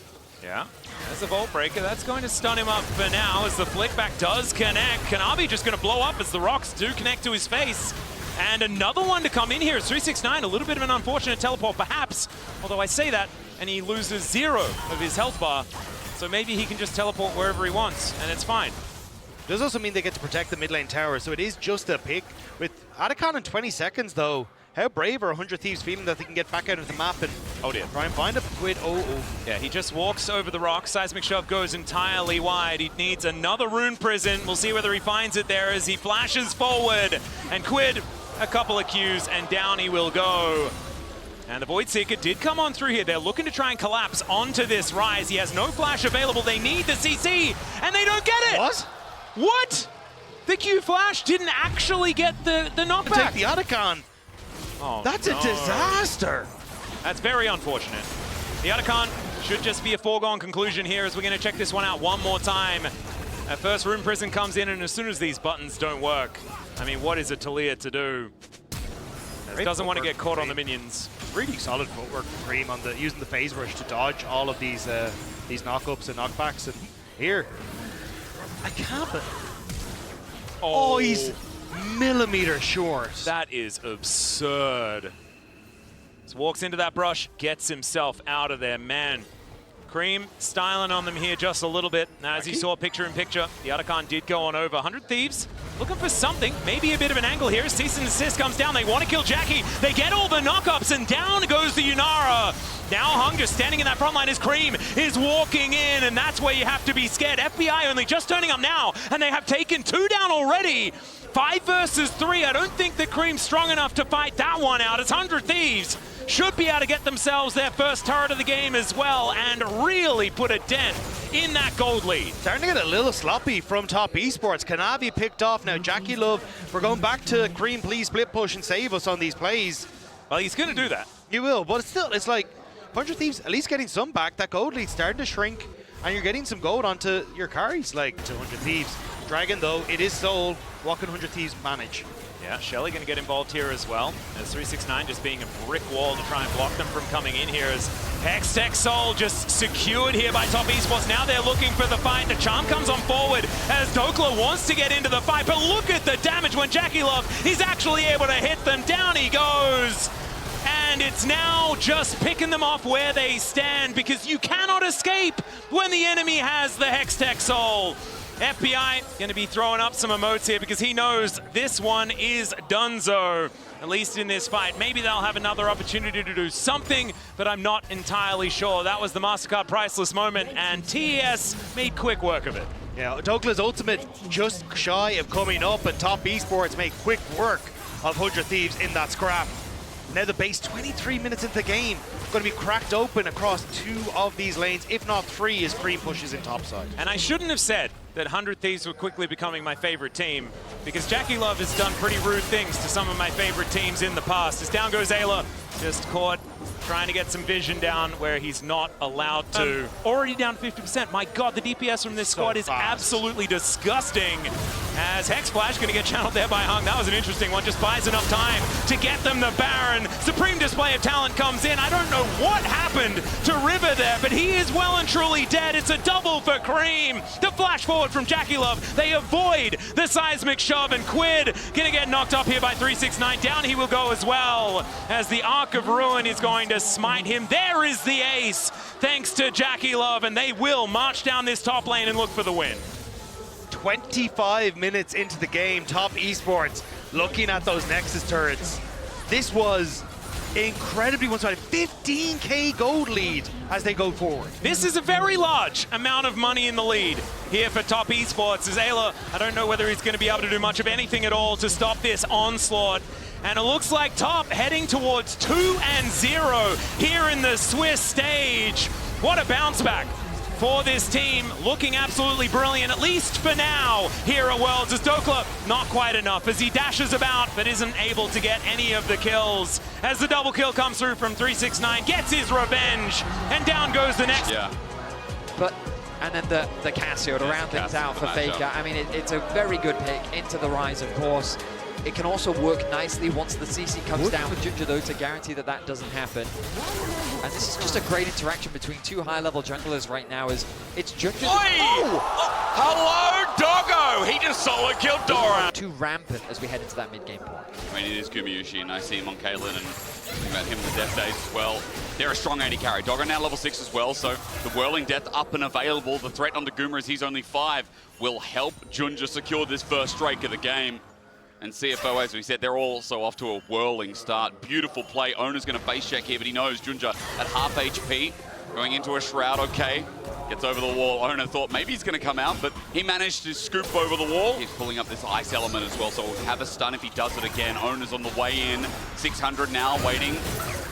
Yeah, there's a Vault Breaker. That's going to stun him up for now as the flick back does connect. Kanavi just going to blow up as the rocks do connect to his face. And another one to come in here is 369. A little bit of an unfortunate teleport, perhaps. Although I say that, and he loses 0 of his health bar. So maybe he can just teleport wherever he wants, and it's fine. Does also mean they get to protect the mid lane tower, so it is just a pick. With Atacon in 20 seconds, though, how brave are 100 Thieves feeling that they can get back out of the map and try and find a Quid? Yeah, he just walks over the rock. Seismic Shove goes entirely wide. He needs another Rune Prison. We'll see whether he finds it there as he flashes forward. And Quid, a couple of Qs, and down he will go. And the Void Seeker did come on through here. They're looking to try and collapse onto this Rise. He has no flash available. They need the CC, and they don't get it! What? The Q flash didn't actually get the knockback. Take the Atacon. Oh, that's a disaster. That's very unfortunate. The Atacon should just be a foregone conclusion here as we're going to check this one out one more time. At first, Rune Prison comes in, and as soon as these buttons don't work, I mean, what is a Talia to do? It doesn't want to get caught on the minions. Really solid footwork from Cream on using the phase rush to dodge all of these knockups and knockbacks. And here, I can't. Oh, he's millimeter short. That is absurd. So walks into that brush, gets himself out of there, man. Cream styling on them here just a little bit. Now, as you saw picture in picture, the Atacon did go on over. 100 Thieves looking for something, maybe a bit of an angle here. Cease and Desist comes down. They want to kill Jackie. They get all the knockups, and down goes the Yunara. Now Hung just standing in that front line as Cream is walking in, and that's where you have to be scared. FBI only just turning up now, and they have taken 2 down already. 5 versus 3. I don't think that Cream's strong enough to fight that one out. It's 100 Thieves. Should be able to get themselves their first turret of the game as well and really put a dent in that gold lead. Starting to get a little sloppy from Top Esports. Kanavi picked off. Now Jackie Love, we're going back to Cream, please split push and save us on these plays. Well, he's going to do that. He will, but still, it's like 100 Thieves at least getting some back. That gold lead starting to shrink, and you're getting some gold onto your carries like 200 Thieves. Dragon, though, it is Soul. What can 100 Thieves manage? Yeah, Shelly going to get involved here as well. As 369 just being a brick wall to try and block them from coming in here. As Hextech Soul just secured here by Top Esports. Now they're looking for the fight. The charm comes on forward as Dokla wants to get into the fight. But look at the damage when Jackie Love is actually able to hit them. Down he goes. And it's now just picking them off where they stand, because you cannot escape when the enemy has the Hextech Soul. FBI going to be throwing up some emotes here because he knows this one is donezo, at least in this fight. Maybe they'll have another opportunity to do something, but I'm not entirely sure. That was the MasterCard priceless moment, and TES made quick work of it. Yeah, Douglas' ultimate just shy of coming up, and Top Esports made quick work of 100 Thieves in that scrap. Now the base, 23 minutes into the game, going to be cracked open across 2 of these lanes, if not 3, as Cream pushes in topside. And I shouldn't have said that 100 Thieves were quickly becoming my favorite team, because Jackie Love has done pretty rude things to some of my favorite teams in the past. As down goes Ayla, just caught trying to get some vision down where he's not allowed to. Already down 50%. My God, the DPS from this squad is absolutely disgusting. As Hex Flash going to get channeled there by Hung. That was an interesting one. Just buys enough time to get them the Baron. Supreme display of talent comes in. I don't know what happened to River there, but he is well and truly dead. It's a double for Cream. The flash forward from Jackie Love. They avoid the seismic shove, and Quid going to get knocked up here by 369. Down he will go as well, as the Arc of Ruin is going to smite him. There is the ace, thanks to Jackie Love, and they will march down this top lane and look for the win. 25 minutes into the game, Top Esports looking at those Nexus turrets. This was incredibly one-sided. 15k gold lead as they go forward. This is a very large amount of money in the lead here for Top Esports. As Ayla, I don't know whether he's going to be able to do much of anything at all to stop this onslaught. And it looks like Top heading towards 2-0 here in the Swiss stage. What a bounce back for this team, looking absolutely brilliant, at least for now, here at Worlds. As Dokla, not quite enough, as he dashes about, but isn't able to get any of the kills. As the double kill comes through from 369, gets his revenge, and down goes the next. Yeah. But, and then the Casio to round things out for Faker. I mean, it's a very good pick into the Rise, of course. It can also work nicely once the CC comes down with Ginger, though, to guarantee that that doesn't happen. And this is just a great interaction between 2 high-level junglers right now. As it's Ginger. Oh! Hello, Doggo! He just solo killed Doran. Too rampant as we head into that mid-game point. I mean, it is Gumayushi, and I see him on Caitlyn, and think about him in the Death Days as well. They're a strong AD carry. Doggo now level 6 as well, so the Whirling Death up and available. The threat onto Guma, as he's only 5, will help Junja secure this first strike of the game. And CFO, as we said, they're also off to a whirling start. Beautiful play. Owner's going to base check here, but he knows Junja at half HP. Going into a Shroud, okay. Gets over the wall. Owner thought maybe he's going to come out, but he managed to scoop over the wall. He's pulling up this ice element as well, so we'll have a stun if he does it again. Owner's on the way in. 600 now, waiting.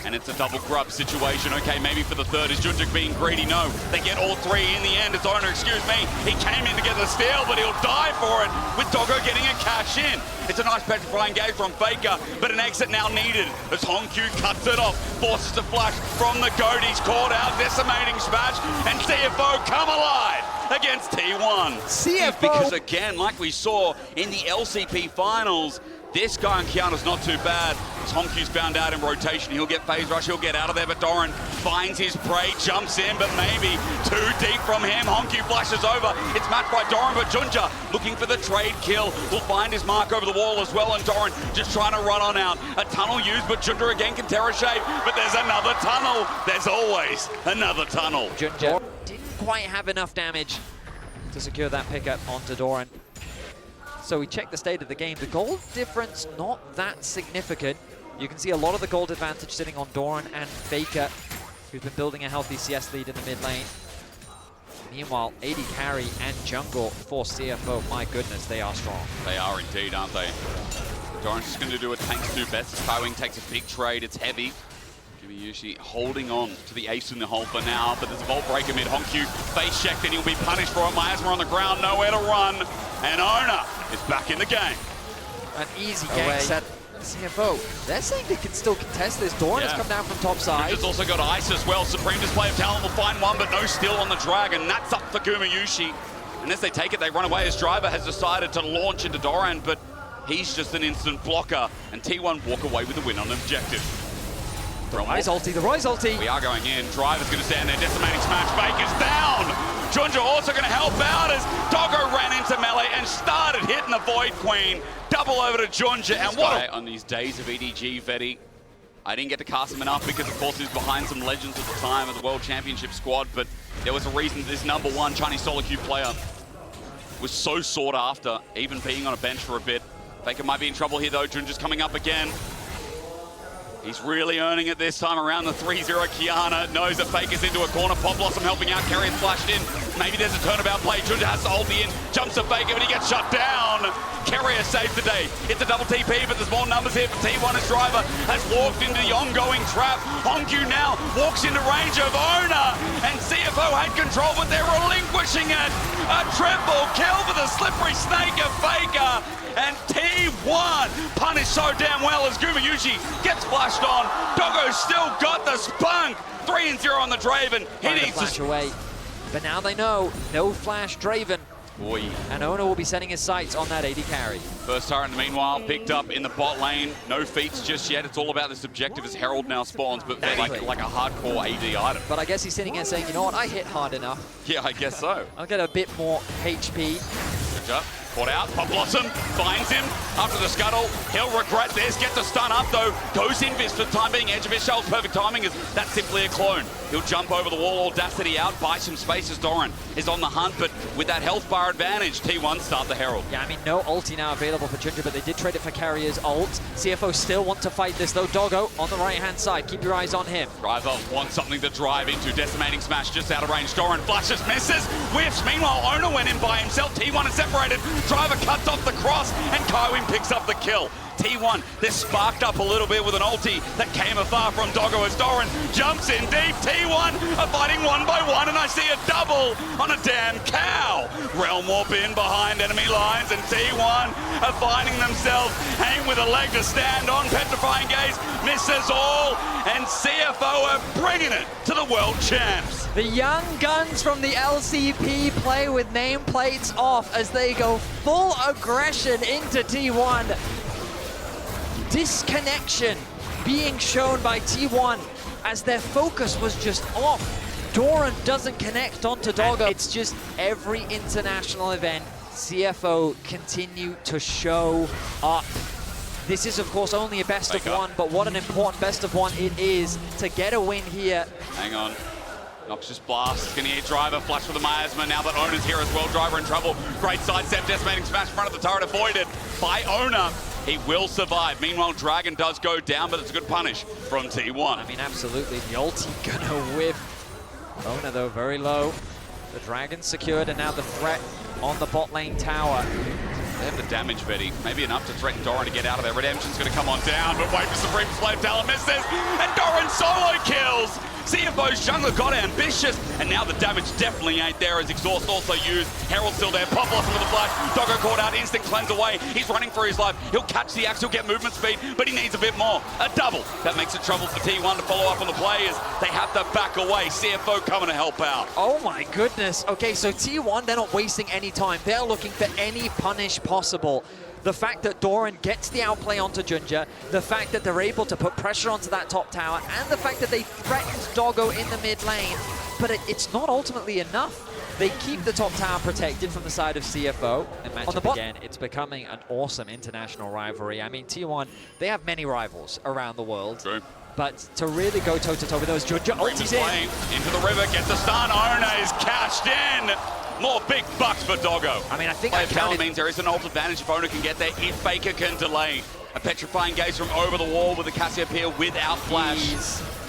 And it's a double grub situation. Okay, maybe for the third. Is Junja being greedy? No. They get all 3 in the end. It's Owner, excuse me. He came in to get the steal, but he'll die for it with Doggo getting a cash in. It's a nice petrifying gauge from Faker, but an exit now needed as Hongq cuts it off, forces a flash from the goat. He's caught out, decimating smash, and CFO come alive against T1. CFO! Because again, like we saw in the LCP finals, this guy on Kiana's not too bad. As Hongq's found out in rotation, he'll get phase rush, he'll get out of there, but Doran finds his prey, jumps in, but maybe too deep from him. Hongq flashes over. It's matched by Doran, but Junja looking for the trade kill. Will find his mark over the wall as well, and Doran just trying to run on out. A tunnel used, but Junja again can tear a shape, but there's another tunnel. There's always another tunnel. Junja didn't quite have enough damage to secure that pickup onto Doran. So we check the state of the game. The gold difference, not that significant. You can see a lot of the gold advantage sitting on Doran and Faker, who's been building a healthy CS lead in the mid lane. Meanwhile, AD carry and jungle for CFO, my goodness, they are strong. They are indeed, aren't they? Doran's just going to do what tanks do best. Skywing takes a big trade, it's heavy. Gumayushi holding on to the ace in the hole for now, but there's a Vault Breaker mid. Hongq face checked and he'll be punished for it. Miasma on the ground, nowhere to run. And Owner is back in the game. An easy gank set. CFO, they're saying they can still contest this. Doran has come down from top side. He's also got Ice as well. Supreme display of talent will find one, but no steal on the Dragon. That's up for Gumayushi. And as they take it, they run away as Driver has decided to launch into Doran, but he's just an instant blocker, and T1 walk away with the win on objective. The Rise ulti. We are going in. Driver's going to stand there. Decimating smash. Faker's down. Junja also going to help out as Doggo ran into melee and started hitting the Void Queen. Double over to Junja. And what on these days of EDG, Vetty. I didn't get to cast him enough because, of course, he was behind some legends at the time of the World Championship squad, but there was a reason this #1 Chinese solo queue player was so sought after, even being on a bench for a bit. Faker might be in trouble here, though. Junja's coming up again. He's really earning it this time around. The 3-0 Kiana knows that Faker's into a corner. Pop Blossom helping out. Carrier's flashed in. Maybe there's a turnabout play. Junja has to hold the in. Jumps to Faker, but he gets shut down. Carrier saves the day. It's a double TP, but there's more numbers here for T1 as Driver has walked into the ongoing trap. Hongyu now walks into range of Ona, and CFO had control, but they're relinquishing it. A triple kill for the slippery snake of Faker. And T1 punished so damn well as Gumayushi gets flashed on. Doggo's still got the spunk. 3-0 on the Draven. He needs to flash away. But now they know, no flash Draven. Boy. And Ona will be setting his sights on that AD carry. First turret, meanwhile, picked up in the bot lane. No feats just yet. It's all about this objective as Herald now spawns, but like a hardcore AD item. But I guess he's sitting here saying, you know what, I hit hard enough. Yeah, I guess so. I'll get a bit more HP. Caught out, Pop Blossom finds him after the scuttle. He'll regret this, gets a stun up though. Goes in Vis for the time being, edge of his shell's perfect timing is that's simply a clone. He'll jump over the wall, audacity out, buy some space as Doran is on the hunt, but with that health bar advantage, T1 start the Herald. Yeah, I mean, no ulti now available for Junja, but they did trade it for Carrier's ult. CFO still want to fight this though. Doggo on the right-hand side, keep your eyes on him. Driver wants something to drive into, decimating smash just out of range. Doran flashes, misses, whiffs. Meanwhile, Ona went in by himself. T1 is separated. Driver cuts off the cross, and Kaiwin picks up the kill. T1, they're sparked up a little bit with an ulti that came afar from Doggo as Doran jumps in deep. T1 are fighting 1 by 1, and I see a double on a damn cow. Realm Warp in behind enemy lines, and T1 are finding themselves hanging with a leg to stand on. Petrifying Gaze misses all, and CFO are bringing it to the world champs. The young guns from the LCP play with nameplates off as they go full aggression into T1. Disconnection being shown by T1 as their focus was just off. Doran doesn't connect onto Doggo. And it's just every international event, CFO continue to show up. This is, of course, only a best of one, but what an important best of one it is to get a win here. Hang on. Noxious Blast, gonna hit Driver, flush with the miasma. Now that Ona's here as well, Driver in trouble. Great sidestep, decimating smash in front of the turret, avoided by Ona. He will survive. Meanwhile, Dragon does go down, but it's a good punish from T1. I mean, absolutely. The ulti gonna whiff. Ona, though, very low. The Dragon secured, and now the threat on the bot lane tower. They have the damage, Vetty. Maybe enough to threaten Doran to get out of there. Redemption's going to come on down, but wait for Supreme Slave. Talon misses, and Doran solo kills. CFO's jungler got ambitious, and now the damage definitely ain't there as Exhaust also used. Herald still there, Pop Blossom with the flash. Doggo caught out, instant cleanse away. He's running for his life. He'll catch the axe, he'll get movement speed, but he needs a bit more. A double. That makes it trouble for T1 to follow up on the players. They have to back away. CFO coming to help out. Oh my goodness. Okay, so T1, they're not wasting any time. They're looking for any punish possible. The fact that Doran gets the outplay onto Junja, the fact that they're able to put pressure onto that top tower, and the fact that they threatened Doggo in the mid lane, but it's not ultimately enough. They keep the top tower protected from the side of CFO. And on the bot again, it's becoming an awesome international rivalry. I mean, T1, they have many rivals around the world. True. But to really go toe-to-toe with those, Junja ultis in. Into the river, gets a stun. Ona is cashed in. More big bucks for Doggo. I mean, I think Talon means there is an ult advantage if Ona can get there, if Faker can delay. A Petrifying Gaze from over the wall with the Cassiopeia without flash.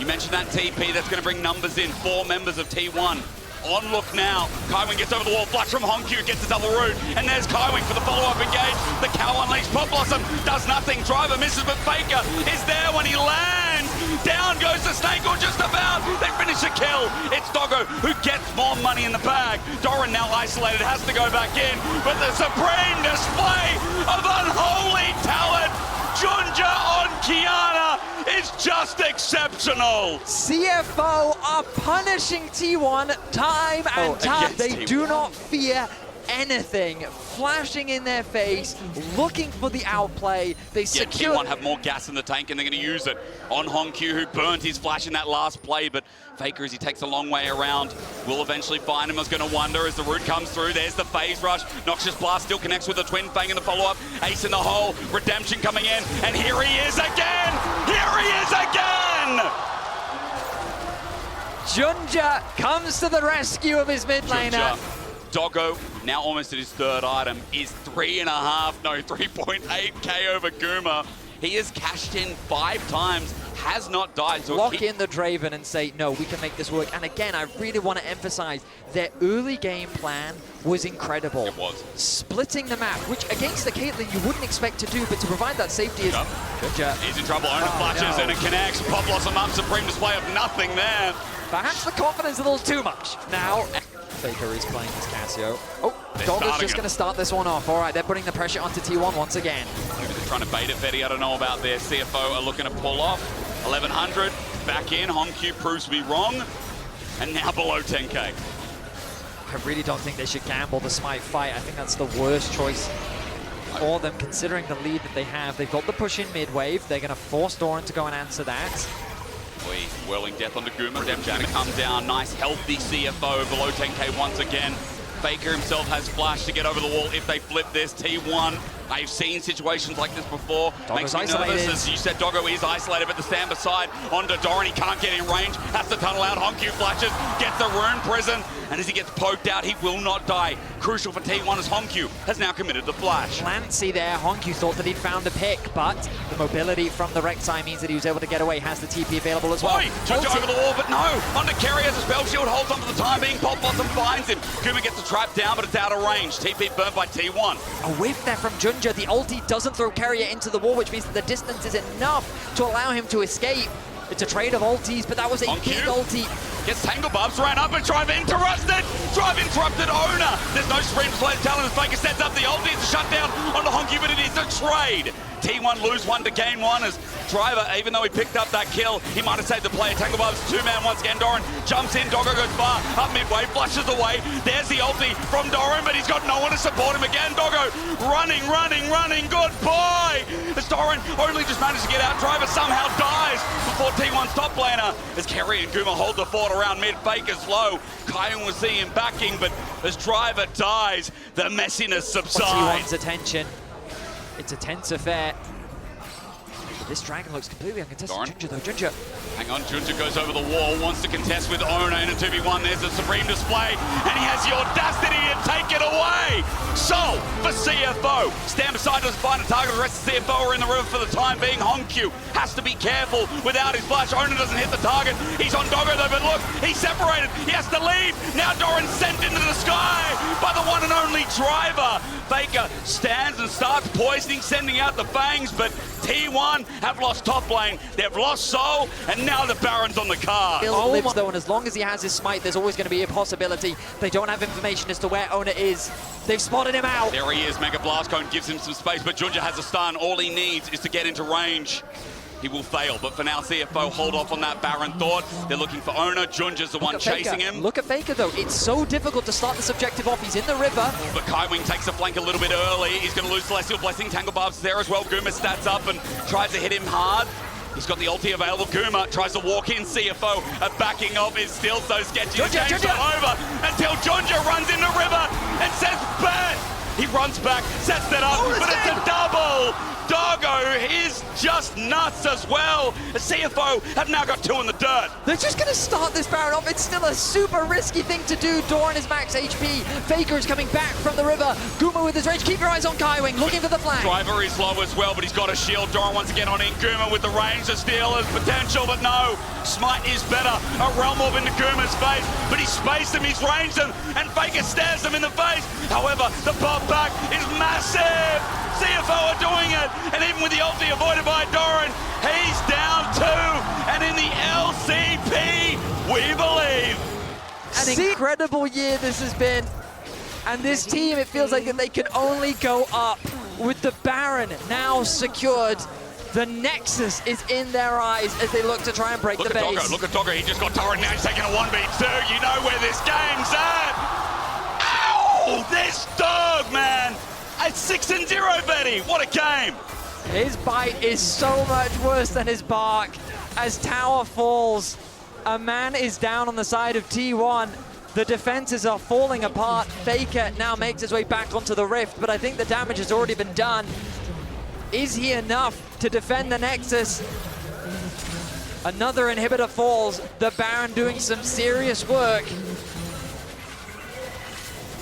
You mentioned that TP, that's going to bring numbers in. 4 members of T1. On look now. Kaiwin gets over the wall. Flash from Hongyu gets the double root. And there's Kaiwin for the follow-up engage. The cow unleashed. Pop Blossom does nothing. Driver misses, but Faker is there when he lands. Down goes the Snake, or just about. They finish the kill. It's Doggo who gets more money in the bag. Doran now isolated, has to go back in. But the supreme display of unholy talent. Junja on Kiana is just exceptional. CFO are punishing T1 time and time. They do not fear anything, flashing in their face, looking for the outplay. They secure. T1 have more gas in the tank, and they're going to use it on Hongq, who burned his flash in that last play, but Faker, as he takes a long way around, will eventually find him. I was going to wonder as the root comes through. There's the phase rush. Noxious Blast still connects with the Twin Fang in the follow-up. Ace in the hole. Redemption coming in, and here he is again! Here he is again! Gen.G comes to the rescue of his mid laner. Doggo, now almost at his third item, is 3.8k over Guma. He has cashed in 5 times, has not died. So lock in the Draven and say, no, we can make this work. And again, I really want to emphasize their early game plan was incredible. It was. Splitting the map, which against the Caitlyn you wouldn't expect to do, but to provide that safety is... Gen.G. He's in trouble. Owner flashes and it connects. Pop blossom up. Supreme display of nothing there. Perhaps the confidence a little too much. Now, Faker is playing his Casio. Oh, Doggo's just going to start this one off. All right, they're putting the pressure onto T1 once again. Maybe they're trying to bait it, Fetty. I don't know about their CFO are looking to pull off. 1100 back in. Hongq proves to be wrong. And now below 10k. I really don't think they should gamble the Smite fight. I think that's the worst choice for them, considering the lead that they have. They've got the push in mid-wave. They're going to force Doran to go and answer that. Whirling death onto Guma. Redemption to come down. Nice, healthy CFO below 10k once again. Faker himself has flash to get over the wall if they flip this. T1, I've seen situations like this before. Doggo's Makes me nervous. As you said, Doggo is isolated, but the stand beside onto Doran. He can't get in range. Has to tunnel out. Hongq flashes. Gets the rune prison. And as he gets poked out, he will not die. Crucial for T1 as Hongq has now committed the flash. Clancy there. Hongq thought that he'd found a pick, but the mobility from the Rek'Sai means that he was able to get away. Has the TP available as well. Jojo over the wall, but no. Onto Kerry as a spell shield. Holds on for the time being. Pop Blossom finds him. Guma gets the trap down, but it's out of range. TP burned by T1. A whiff there from Gen.G. The ulti doesn't throw Carrier into the wall, which means that the distance is enough to allow him to escape. It's a trade of ultis, but that was a big ulti. Gets Tangle Bubs, ran up and Drive interrupted! Drive interrupted Owner! There's no Supreme display. Talon as Faker sets up the ulti. It's a shutdown on the Hongq, but it is a trade. T1 lose 1 to gain 1 as Driver, even though he picked up that kill, he might have saved the play. Tangle Bubs, 2-man once again. Doran jumps in, Doggo goes far, up midway, flushes away. There's the ulti from Doran, but he's got no one to support him again. Doggo running, goodbye! As Doran only just managed to get out, Driver somehow dies before T1's top laner. As Kerry and Guma hold the fort around mid, Faker's low. Kaion will see him backing, but as Driver dies, the messiness subsides. T1's attention. It's a tense affair. But this dragon looks completely uncontested. Gen.G though, Gen.G. Hang on, Gen.G goes over the wall, wants to contest with Owner in a 2v1. There's a Supreme display, and he has the audacity to take it away. So, for CFO, stand beside us, find a target. The rest of CFO are in the river for the time being. Hongq has to be careful without his flash. Owner doesn't hit the target. He's on Doggo though, but look, he's separated. He has to leave. Now Doran sent into the sky by the one and only Driver. Faker stands and starts poisoning, sending out the fangs, but T1 have lost top lane, they've lost Soul, and now the Baron's on the card. Lives though, and as long as he has his smite, there's always going to be a possibility. They don't have information as to where Owner is. They've spotted him out. There he is, Mega Blast Cone gives him some space, but Gen.G has a stun. All he needs is to get into range. He will fail, but for now, CFO hold off on that Baron thought. They're looking for Owner. Gen.G's the one chasing him. Look at Faker, though. It's so difficult to start this objective off. He's in the river. But Kaiwing takes the flank a little bit early. He's going to lose Celestial Blessing. Tangle Barb's there as well. Guma stats up and tries to hit him hard. He's got the ulti available. Guma tries to walk in. CFO, a backing off is still so sketchy. Game's not over until Gen.G runs in the river and says, bet! He runs back, sets that up, but it's a double! Doggo is just nuts as well. The CFO have now got 2 in the dirt. They're just going to start this Baron off. It's still a super risky thing to do. Doran is max HP. Faker is coming back from the river. Guma with his range. Keep your eyes on Kaiwing, looking for the flank. Driver is low as well, but he's got a shield. Doran once again on in. Guma with the range to steal his potential, but no. Smite is better. A Realm Orb into Guma's face, but he's spaced him, he's ranged him, and Faker stares him in the face. However, the pop back is massive. CFO are doing it, and even with the ulti avoided by Doran, he's down 2, and in the LCP, we believe. An incredible year this has been, and this team, it feels like that they can only go up with the Baron now secured. The Nexus is in their eyes as they look to try and break the base. Look at Doggo, he just got Doran, now he's taking a 1v2. You know where this game's at. Ow! Oh, this dog, man! At 6-0, Betty. What a game! His bite is so much worse than his bark. As tower falls, a man is down on the side of T1. The defenses are falling apart. Faker now makes his way back onto the rift, but I think the damage has already been done. Is he enough to defend the Nexus? Another inhibitor falls. The Baron doing some serious work.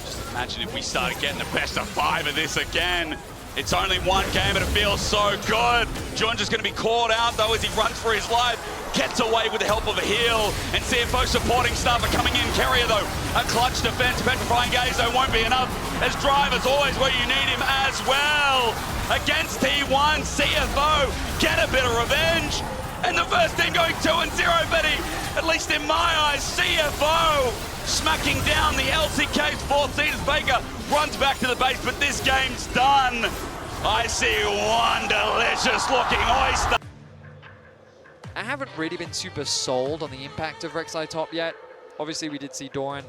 Just imagine if we started getting the best of 5 of this again. It's only one game, but it feels so good. John just going to be caught out, though, as he runs for his life. Gets away with the help of a heal. And CFO supporting staff are coming in. Carrier, though, a clutch defense. Petrifying gaze, though, won't be enough. As Driver's always where you need him as well. Against T1, CFO get a bit of revenge. And the first team going 2-0, Betty. At least in my eyes, CFO smacking down the LCK's 4th seed as Baker runs back to the base, but this game's done. I see one delicious looking Oyster. I haven't really been super sold on the impact of Rek'Sai top yet. Obviously, we did see Doran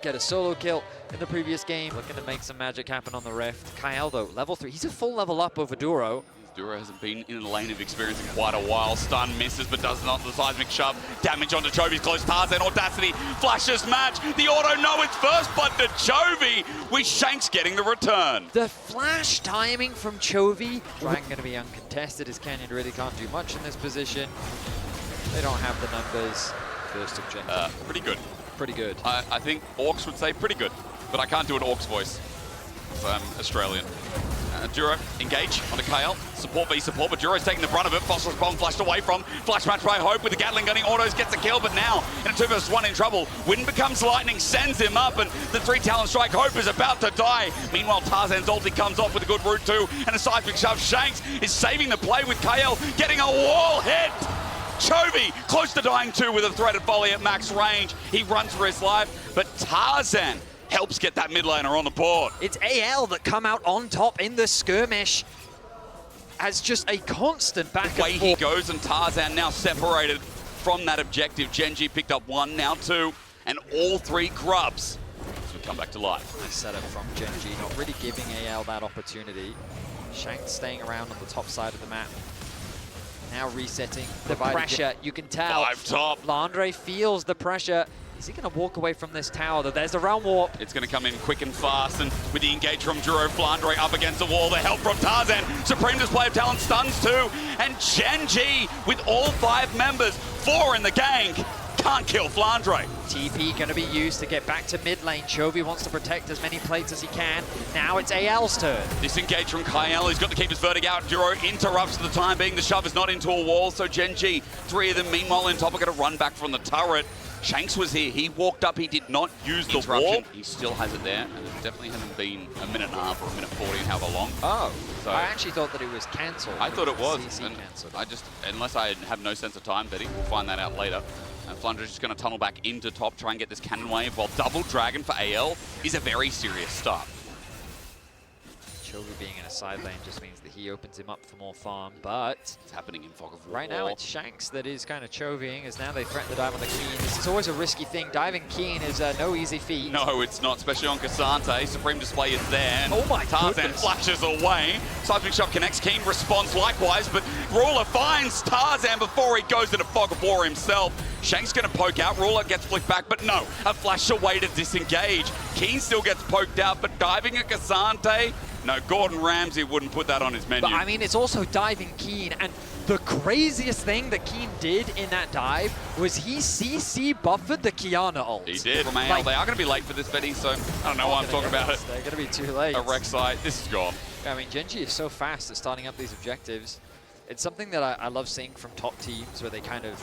get a solo kill in the previous game, looking to make some magic happen on the Rift. Kyle, though, level 3. He's a full level up over Duro. Duro hasn't been in the lane of experience in quite a while. Stun misses, but does not the seismic shove. Damage onto Chovy's close. Tarzan Audacity flashes match. The auto no, it's first, but to Chovy, with Shanks getting the return. The flash timing from Chovy. Dragon going to be uncontested as Canyon really can't do much in this position. They don't have the numbers. First objective. Pretty good. Pretty good. I think Orcs would say pretty good, but I can't do an Orcs voice, because I'm Australian. Duro, engage on a KL. Support v support, but Duro's taking the brunt of it. Phosphorus bomb flashed away from. Flash match by Hope with the Gatling gunning. Autos gets a kill, but now in a 2v1 in trouble. Wind becomes lightning, sends him up, and the 3 Talon strike. Hope is about to die. Meanwhile, Tarzan's ulti comes off with a good route too, and a seismic shove. Shanks is saving the play with KL, getting a wall hit. Chovy close to dying too with a threaded volley at max range. He runs for his life, but Tarzan helps get that mid laner on the board. It's AL that come out on top in the skirmish as just a constant back and forth. Away he goes, and Tarzan now separated from that objective. Gen.G picked up 1, now 2, and all 3 grubs will come back to life. Nice setup from Gen.G, not really giving AL that opportunity. Shanks staying around on the top side of the map. Now resetting the pressure, you can tell. 5 top. Landre feels the pressure. Is he going to walk away from this tower, though? There's the realm warp. It's going to come in quick and fast, and with the engage from Duro, Flandre up against the wall, the help from Tarzan. Supreme display of talent, stuns too, and Gen.G with all 5 members, 4 in the gank, can't kill Flandre. TP going to be used to get back to mid lane. Chovy wants to protect as many plates as he can. Now it's AL's turn. Disengage from Kyle, he's got to keep his vertigo out. Duro interrupts for the time being. The shove is not into a wall, so Gen.G, 3 of them meanwhile in top are going to run back from the turret. Shanks was here, he walked up, he did not use the wall. He still has it there, and it definitely hasn't been a minute and a half or a minute 40 and however long. Oh, so I actually thought that it was cancelled. I thought it was, CC and cancelled. I just, unless I have no sense of time, Betty, we'll find that out later. Flunder's just going to tunnel back into top, try and get this cannon wave, while double dragon for AL is a very serious start. Chovy being in a side lane just means that he opens him up for more farm, but It's happening in Fog of War. right now it's Shanks that is kind of Chovying, as now they threaten to dive on the Keen. This is always a risky thing. Diving Keen is no easy feat. No, it's not, especially on Cassante. Supreme display is there. And Oh my Tarzan goodness. flashes away. Seismic shot connects. Keen responds likewise, but Ruler finds Tarzan before he goes into Fog of War himself. Shank's going to poke out. Ruler gets flicked back, but no. A flash away to disengage. Keen still gets poked out, but diving at Cassante, no, Gordon Ramsay wouldn't put that on his menu. But I mean, it's also diving Keen, and the craziest thing that Keen did in that dive was he CC buffered the Kiana ult. He did. From AL, they are going to be late for this, Betty, so I don't know why I'm talking about it. They're going to be too late. A Rek'Sai, this is gone. I mean, Gen.G is so fast at starting up these objectives. It's something that I love seeing from top teams where they kind of...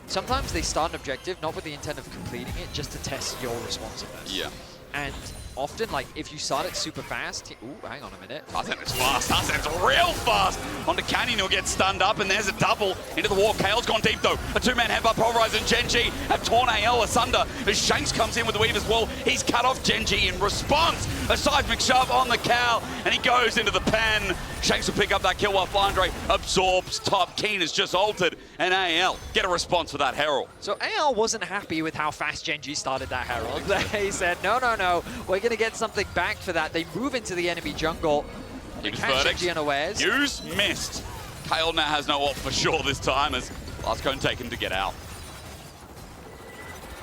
Sometimes they start an objective not with the intent of completing it, just to test your responsiveness. Yeah. And often, like, if you start it super fast... Ooh, hang on a minute. Tarzan is fast. Tarzan's real fast. Onto Canyon, he'll get stunned up, and there's a double into the wall. Kale's gone deep, though. A two-man headbutt. Pulverize and Gen.G have torn AL asunder. As Shanks comes in with the Weaver's Wall, he's cut off Gen.G in response. A seismic shove on the Cal, and he goes into the pen. Shanks will pick up that kill while Flandre absorbs top. Keen has just altered, and AL get a response for that Herald. So AL wasn't happy with how fast Gen.G started that Herald. They said, no, we're going to get something back for that. They move into the enemy jungle. They catch Gen.G unawares. Use missed. Kale now has no ult for sure this time as last cone taken to get out.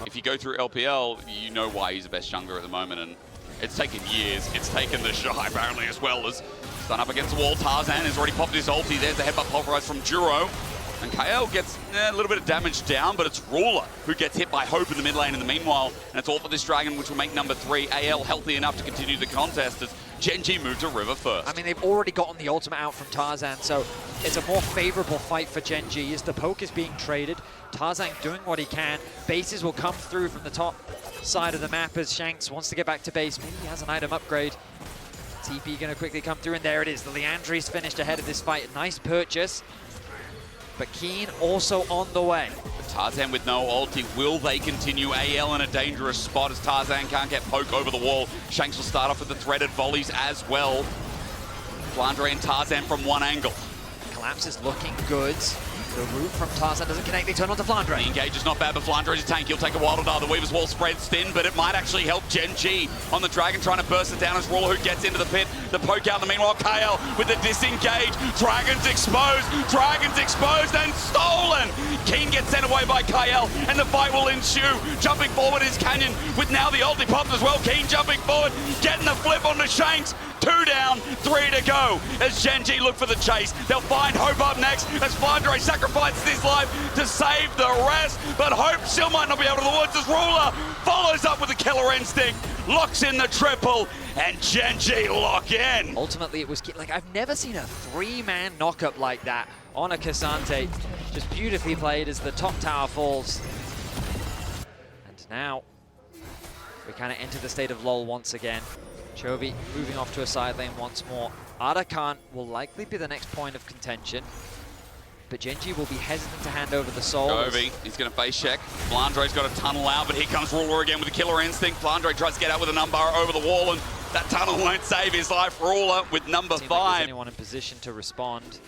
If you go through LPL, you know why he's the best jungler at the moment, and it's taken years. It's taken the Shy apparently as well as stun up against the wall. Tarzan has already popped his ulti. There's the headbutt pulverize from Juro. And KL gets a little bit of damage down, but it's Ruler who gets hit by Hope in the mid lane in the meanwhile. And it's all for this Dragon, which will make number 3 AL healthy enough to continue the contest as Gen.G move to River first. I mean, they've already gotten the ultimate out from Tarzan, so it's a more favorable fight for Gen.G as the poke is being traded. Tarzan doing what he can. Bases will come through from the top side of the map as Shanks wants to get back to base. Maybe he has an item upgrade. TP going to quickly come through, and there it is. The Leandri's finished ahead of this fight. Nice purchase. But Keen also on the way. Tarzan with no ulti. Will they continue? AL in a dangerous spot as Tarzan can't get poke over the wall. Shanks will start off with the threaded volleys as well. Flandre and Tarzan from one angle. Collapse is looking good. The root from Tarzan doesn't connect. They turn on to Flandre. The engage is not bad, but Flandre is a tank. He'll take a while to die. The Weaver's Wall spreads thin, but it might actually help Gen.G on the Dragon, trying to burst it down as Ruler who gets into the pit. The poke out in the meanwhile. KL with the disengage. Dragon's exposed and stolen. Keen gets sent away by KL, and the fight will ensue. Jumping forward is Canyon with now the ulti popped as well. Keen jumping forward, getting the flip onto Shanks. 2 down, 3 to go as Gen.G look for the chase. They'll find Hope up next as Flandre sacrifices his life to save the rest, but Hope still might not be able to the woods as Ruler follows up with a killer instinct, locks in the triple, and Gen.G lock in. Ultimately, it was like, I've never seen a 3-man knockup like that on a Cassante. Just beautifully played as the top tower falls. And now we kind of enter the state of lull once again. Chovy moving off to a side lane once more. Arakan will likely be the next point of contention, but Gen.G will be hesitant to hand over the soul. Chovy, he's going to face check. Flandre's got a tunnel out, but here comes Ruler again with a killer instinct. Flandre tries to get out with an unbar over the wall, and that tunnel won't save his life. Ruler with number 5. Like anyone in position to respond.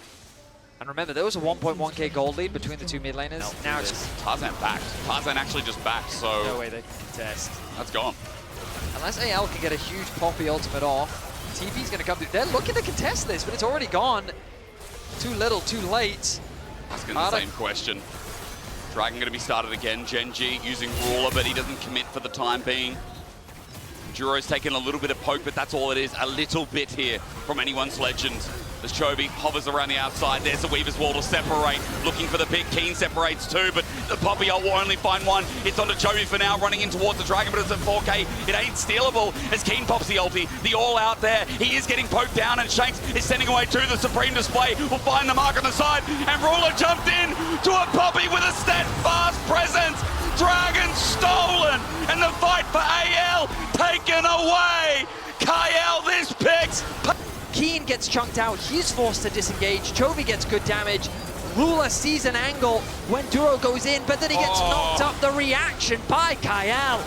And remember, there was a 1.1k gold lead between the two mid laners. No, now it's Tarzan backed. Tarzan actually just backed, so no way they can contest. That's gone. Unless AL can get a huge Poppy ultimate off, TP's going to come through. They're looking to contest this, but it's already gone. Too little, too late. Asking the same question. Dragon going to be started again. Gen.G using Ruler, but he doesn't commit for the time being. Juro's taking a little bit of poke, but that's all it is. A little bit here from anyone's legends. As Chovy hovers around the outside, there's the Weaver's Wall to separate. Looking for the pick. Keen separates 2, but the Poppy ult will only find 1. It's onto Chovy for now, running in towards the Dragon, but it's at 4k. It ain't stealable as Keen pops the ulti. The all out there. He is getting poked down, and Shanks is sending away 2. The Supreme Display will find the mark on the side, and Ruler jumped in to a Poppy with a steadfast presence. Dragon stolen, and the fight for AL taken away. KL this picks. Keen gets chunked out. He's forced to disengage. Chovy gets good damage. Ruler sees an angle when Duro goes in, but then he gets knocked up. The reaction by KL.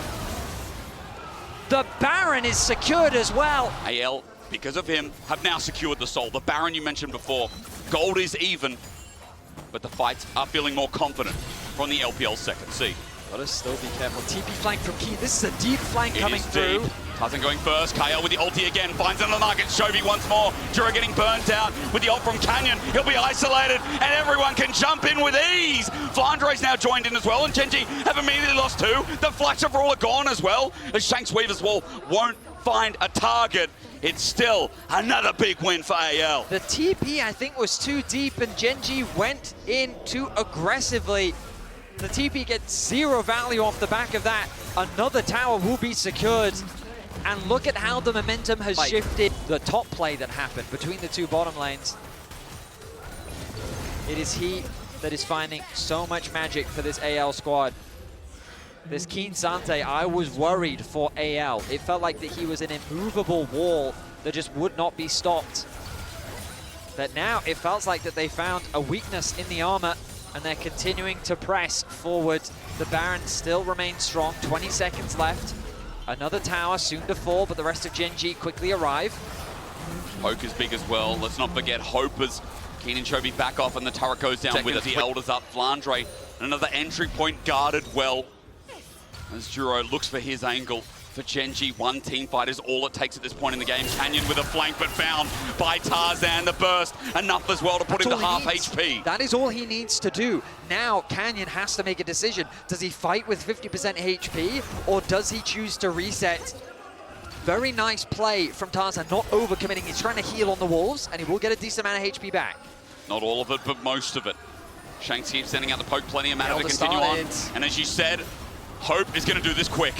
The Baron is secured as well. AL, because of him, have now secured the soul. The Baron you mentioned before. Gold is even, but the fights are feeling more confident from the LPL second seed. Gotta still be careful. TP flank from Keen. This is a deep flank coming through. Deep. Tarzan going first. KL with the ulti again. Finds another market. Chovy once more. Jura getting burnt out with the ult from Canyon. He'll be isolated, and everyone can jump in with ease. Flandre's now joined in as well, and Gen.G have immediately lost 2. The flash of Ruler gone as well, as Shanks Weaver's Wall won't find a target. It's still another big win for AL. The TP, I think, was too deep, and Gen.G went in too aggressively. The TP gets 0 value off the back of that. Another tower will be secured. And look at how the momentum has shifted. The top play that happened between the 2 bottom lanes. It is he that is finding so much magic for this AL squad. This Keen Sante, I was worried for AL. It felt like that he was an immovable wall that just would not be stopped. But now it feels like that they found a weakness in the armor and they're continuing to press forward. The Baron still remains strong, 20 seconds left. Another tower soon to fall, but the rest of Gen.G quickly arrive. Poke is big as well. Let's not forget Hope as Keen and Chovy back off and the turret goes down with it. The Elder's up. Flandre, another entry point guarded well. As Duro looks for his angle. For Gen.G, one team fight is all it takes at this point in the game. Canyon with a flank, but found by Tarzan. The burst, enough as well to put him to half HP. That is all he needs to do. Now, Canyon has to make a decision. Does he fight with 50% HP, or does he choose to reset? Very nice play from Tarzan, not overcommitting. He's trying to heal on the Wolves, and he will get a decent amount of HP back. Not all of it, but most of it. Shanks keeps sending out the poke, plenty of mana to continue on. And as you said, Hope is going to do this quick.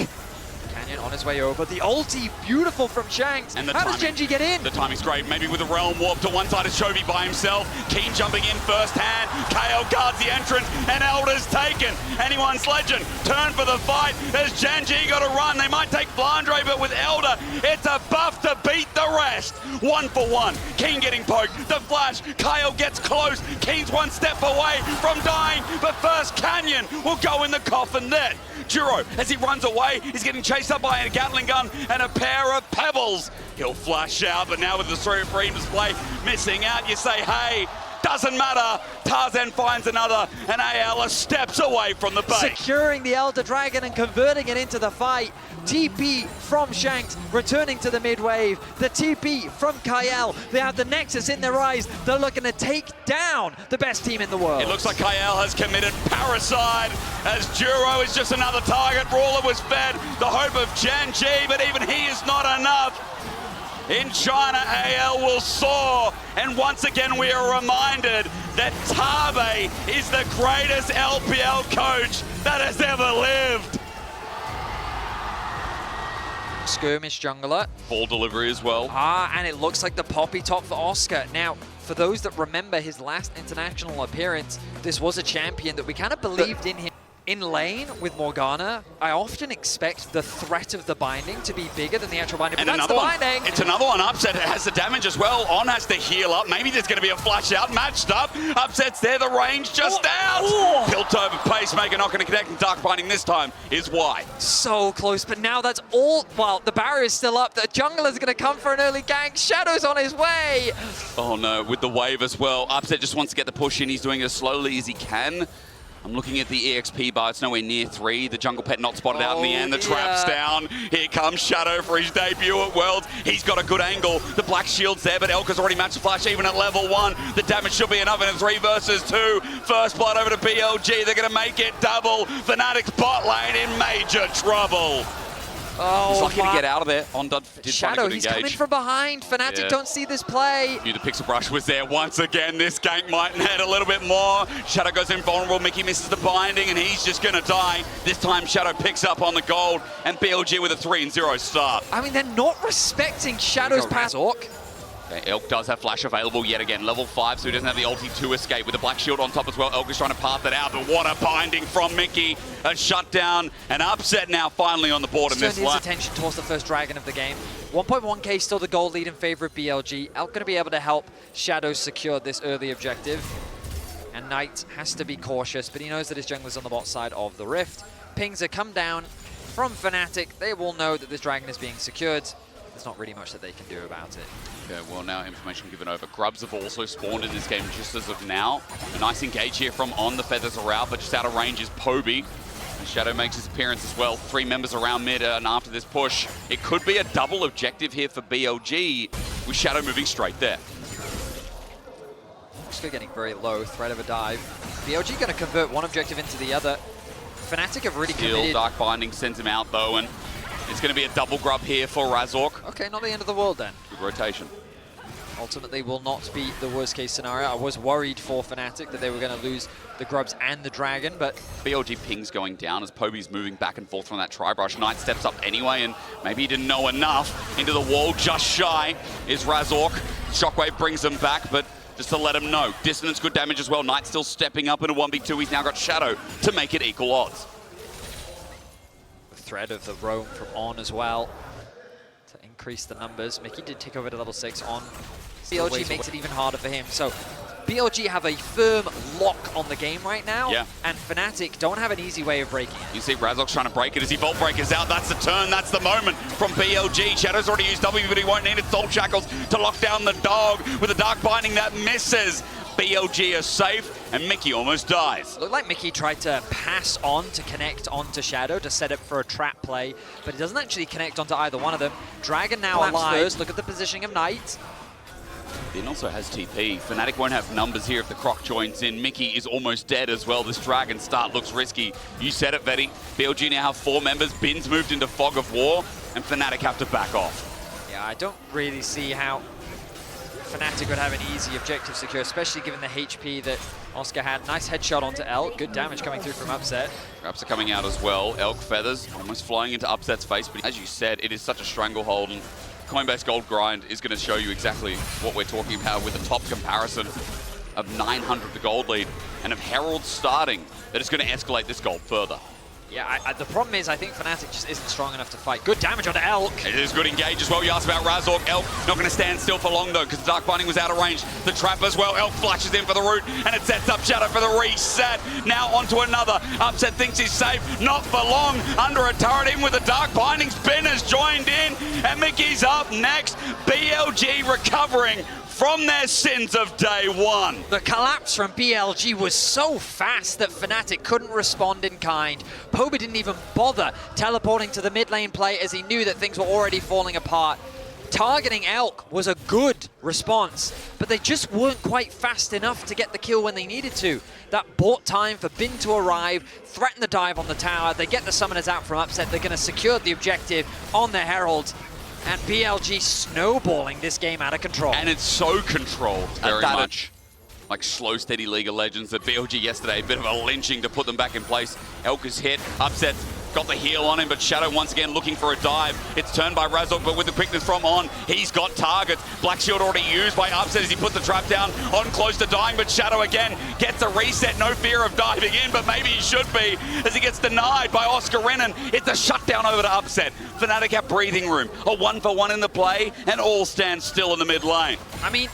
Canyon on his way over. The ulti, beautiful from Shanks. And how does Gen.G get in? The timing's great. Maybe with a Realm Warp to one side of Chovy by himself. Keen jumping in first hand. KO guards the entrance, and Elder's taken. Anyone's legend. Turn for the fight. As Gen.G got to run. They might take Flandre, but with Elder, it's a buff to beat the rest. 1 for 1. Keen getting poked. The flash. KO gets close. Keen's one step away from dying, but first Canyon will go in the coffin then. Duro, as he runs away, he's getting chased up by a Gatling gun and a pair of pebbles. He'll flash out, but now with the free display missing out, you say, hey, doesn't matter. Tarzan finds another, and AL steps away from the base. Securing the Elder Dragon and converting it into the fight. TP from Shanks, returning to the mid wave. The TP from Kyle. They have the Nexus in their eyes. They're looking to take down the best team in the world. It looks like Kyle has committed parricide, as Duro is just another target. Ruler was fed the hope of Gen.G, but even he is not enough. In China, AL will soar, and once again we are reminded that Tabe is the greatest LPL coach that has ever lived. Skirmish jungler. Ball delivery as well. And it looks like the poppy top for Oscar. Now, for those that remember his last international appearance, this was a champion that we kind of believed in him. In lane with Morgana, I often expect the threat of the binding to be bigger than the actual binding, but that's the binding. It's another one. Upset has the damage as well. On has to heal up. Maybe there's going to be a flash out. Matched up. Upset's there. The range just out. Tilt over pacemaker, not going to connect. And dark binding this time is why. So close, but now that's all. Well, the barrier is still up. The jungler's going to come for an early gank. Shadow's on his way. Oh no, with the wave as well. Upset just wants to get the push in. He's doing it as slowly as he can. I'm looking at the EXP bar, it's nowhere near 3. The jungle pet not spotted out in the end. The trap's down. Here comes Shadow for his debut at Worlds. He's got a good angle. The black shield's there, but Elka's already matched the flash even at level 1. The damage should be enough in a 3 versus 2. First blood over to BLG. They're going to make it double. Fnatic's bot lane in major trouble. Oh, he's lucky to get out of there. Ondud did Shadow, he's coming from behind. Fnatic don't see this play. Knew the pixel brush was there once again. This gank might need a little bit more. Shadow goes invulnerable. Mickey misses the binding, and he's just going to die. This time, Shadow picks up on the gold, and BLG with a 3-0 start. I mean, they're not respecting Shadow's pass. Elk does have flash available yet again. Level 5, so he doesn't have the ulti to escape. With the black shield on top as well, Elk is trying to path it out, but what a binding from Mickey. A shutdown, an upset now finally on the board in this lap. His attention towards the first dragon of the game. 1.1k still the gold lead in favor of BLG. Elk going to be able to help Shadow secure this early objective. And Knight has to be cautious, but he knows that his jungler's on the bot side of the Rift. Pings are come down from Fnatic. They will know that this dragon is being secured. There's not really much that they can do about it. Okay, well now information given over. Grubs have also spawned in this game just as of now. A nice engage here from On. The feathers are out, but just out of range is Poby. And Shadow makes his appearance as well. 3 members around mid, and after this push, it could be a double objective here for BLG, with Shadow moving straight there. Still getting very low, threat of a dive. BLG going to convert one objective into the other. Fnatic have really committed. Dark Binding sends him out though, and it's going to be a double grub here for Razork. Okay, not the end of the world then. Good rotation. Ultimately will not be the worst case scenario. I was worried for Fnatic that they were going to lose the grubs and the dragon, but BLG ping's going down as Poby's moving back and forth from that tri-brush. Knight steps up anyway, and maybe he didn't know enough. Into the wall, just shy, is Razork. Shockwave brings him back, but just to let him know. Dissonance, good damage as well. Knight still stepping up in a 1v2. He's now got Shadow to make it equal odds. threat of the roam from On as well to increase the numbers. Mickey did take over to level 6 on. BLG makes it even harder for him. So BLG have a firm lock on the game right now, and Fnatic don't have an easy way of breaking it. You see Razork's trying to break it as he Vault Breakers out. That's the turn, that's the moment from BLG. Shadow's already used W, but he won't need its Soul Shackles to lock down the dog with a Dark Binding that misses. BLG are safe, and Mickey almost dies. Looked like Mickey tried to pass on to connect onto Shadow to set up for a trap play, but he doesn't actually connect onto either one of them. Dragon now alive. First. Look at the positioning of Knight. Bin also has TP. Fnatic won't have numbers here if the Croc joins in. Mickey is almost dead as well. This Dragon start looks risky. You said it, Vetty. BLG now have 4 members. Bin's moved into Fog of War, and Fnatic have to back off. Yeah, I don't really see how Fnatic would have an easy objective secure, especially given the HP that Oscar had. Nice headshot onto Elk. Good damage coming through from Upset. Traps are coming out as well. Elk Feathers almost flying into Upset's face, but as you said, it is such a stranglehold, and Coinbase Gold Grind is going to show you exactly what we're talking about with a top comparison of 900 the gold lead and of Herald starting that is going to escalate this gold further. Yeah, the problem is I think Fnatic just isn't strong enough to fight. Good damage onto Elk. It is good engage as well. You asked about Razork. Elk not going to stand still for long though because Dark Binding was out of range. The trap as well. Elk flashes in for the root and it sets up Shadow for the reset. Now onto another. Upset thinks he's safe. Not for long. Under a turret in with the Dark Binding. Spin has joined in and Mickey's up next. BLG recovering from their sins of day one. The collapse from BLG was so fast that Fnatic couldn't respond in kind. Poby didn't even bother teleporting to the mid lane play as he knew that things were already falling apart. Targeting Elk was a good response, but they just weren't quite fast enough to get the kill when they needed to. That bought time for Bin to arrive, threaten the dive on the tower. They get the summoners out from Upset. They're going to secure the objective on the Herald. And BLG snowballing this game out of control. And it's so controlled very much. Like slow, steady League of Legends that BLG yesterday, a bit of a lynching to put them back in place. Elk is hit, Upset got the heal on him, but Shadow once again looking for a dive. It's turned by Razork, but with the quickness from On, he's got targets. Black Shield already used by Upset as he puts the trap down. On close to dying, but Shadow again gets a reset. No fear of diving in, but maybe he should be as he gets denied by Oscar Renan. It's a shutdown over to Upset. Fnatic have breathing room. A 1-for-1 in the play, and all stand still in the mid lane. I mean,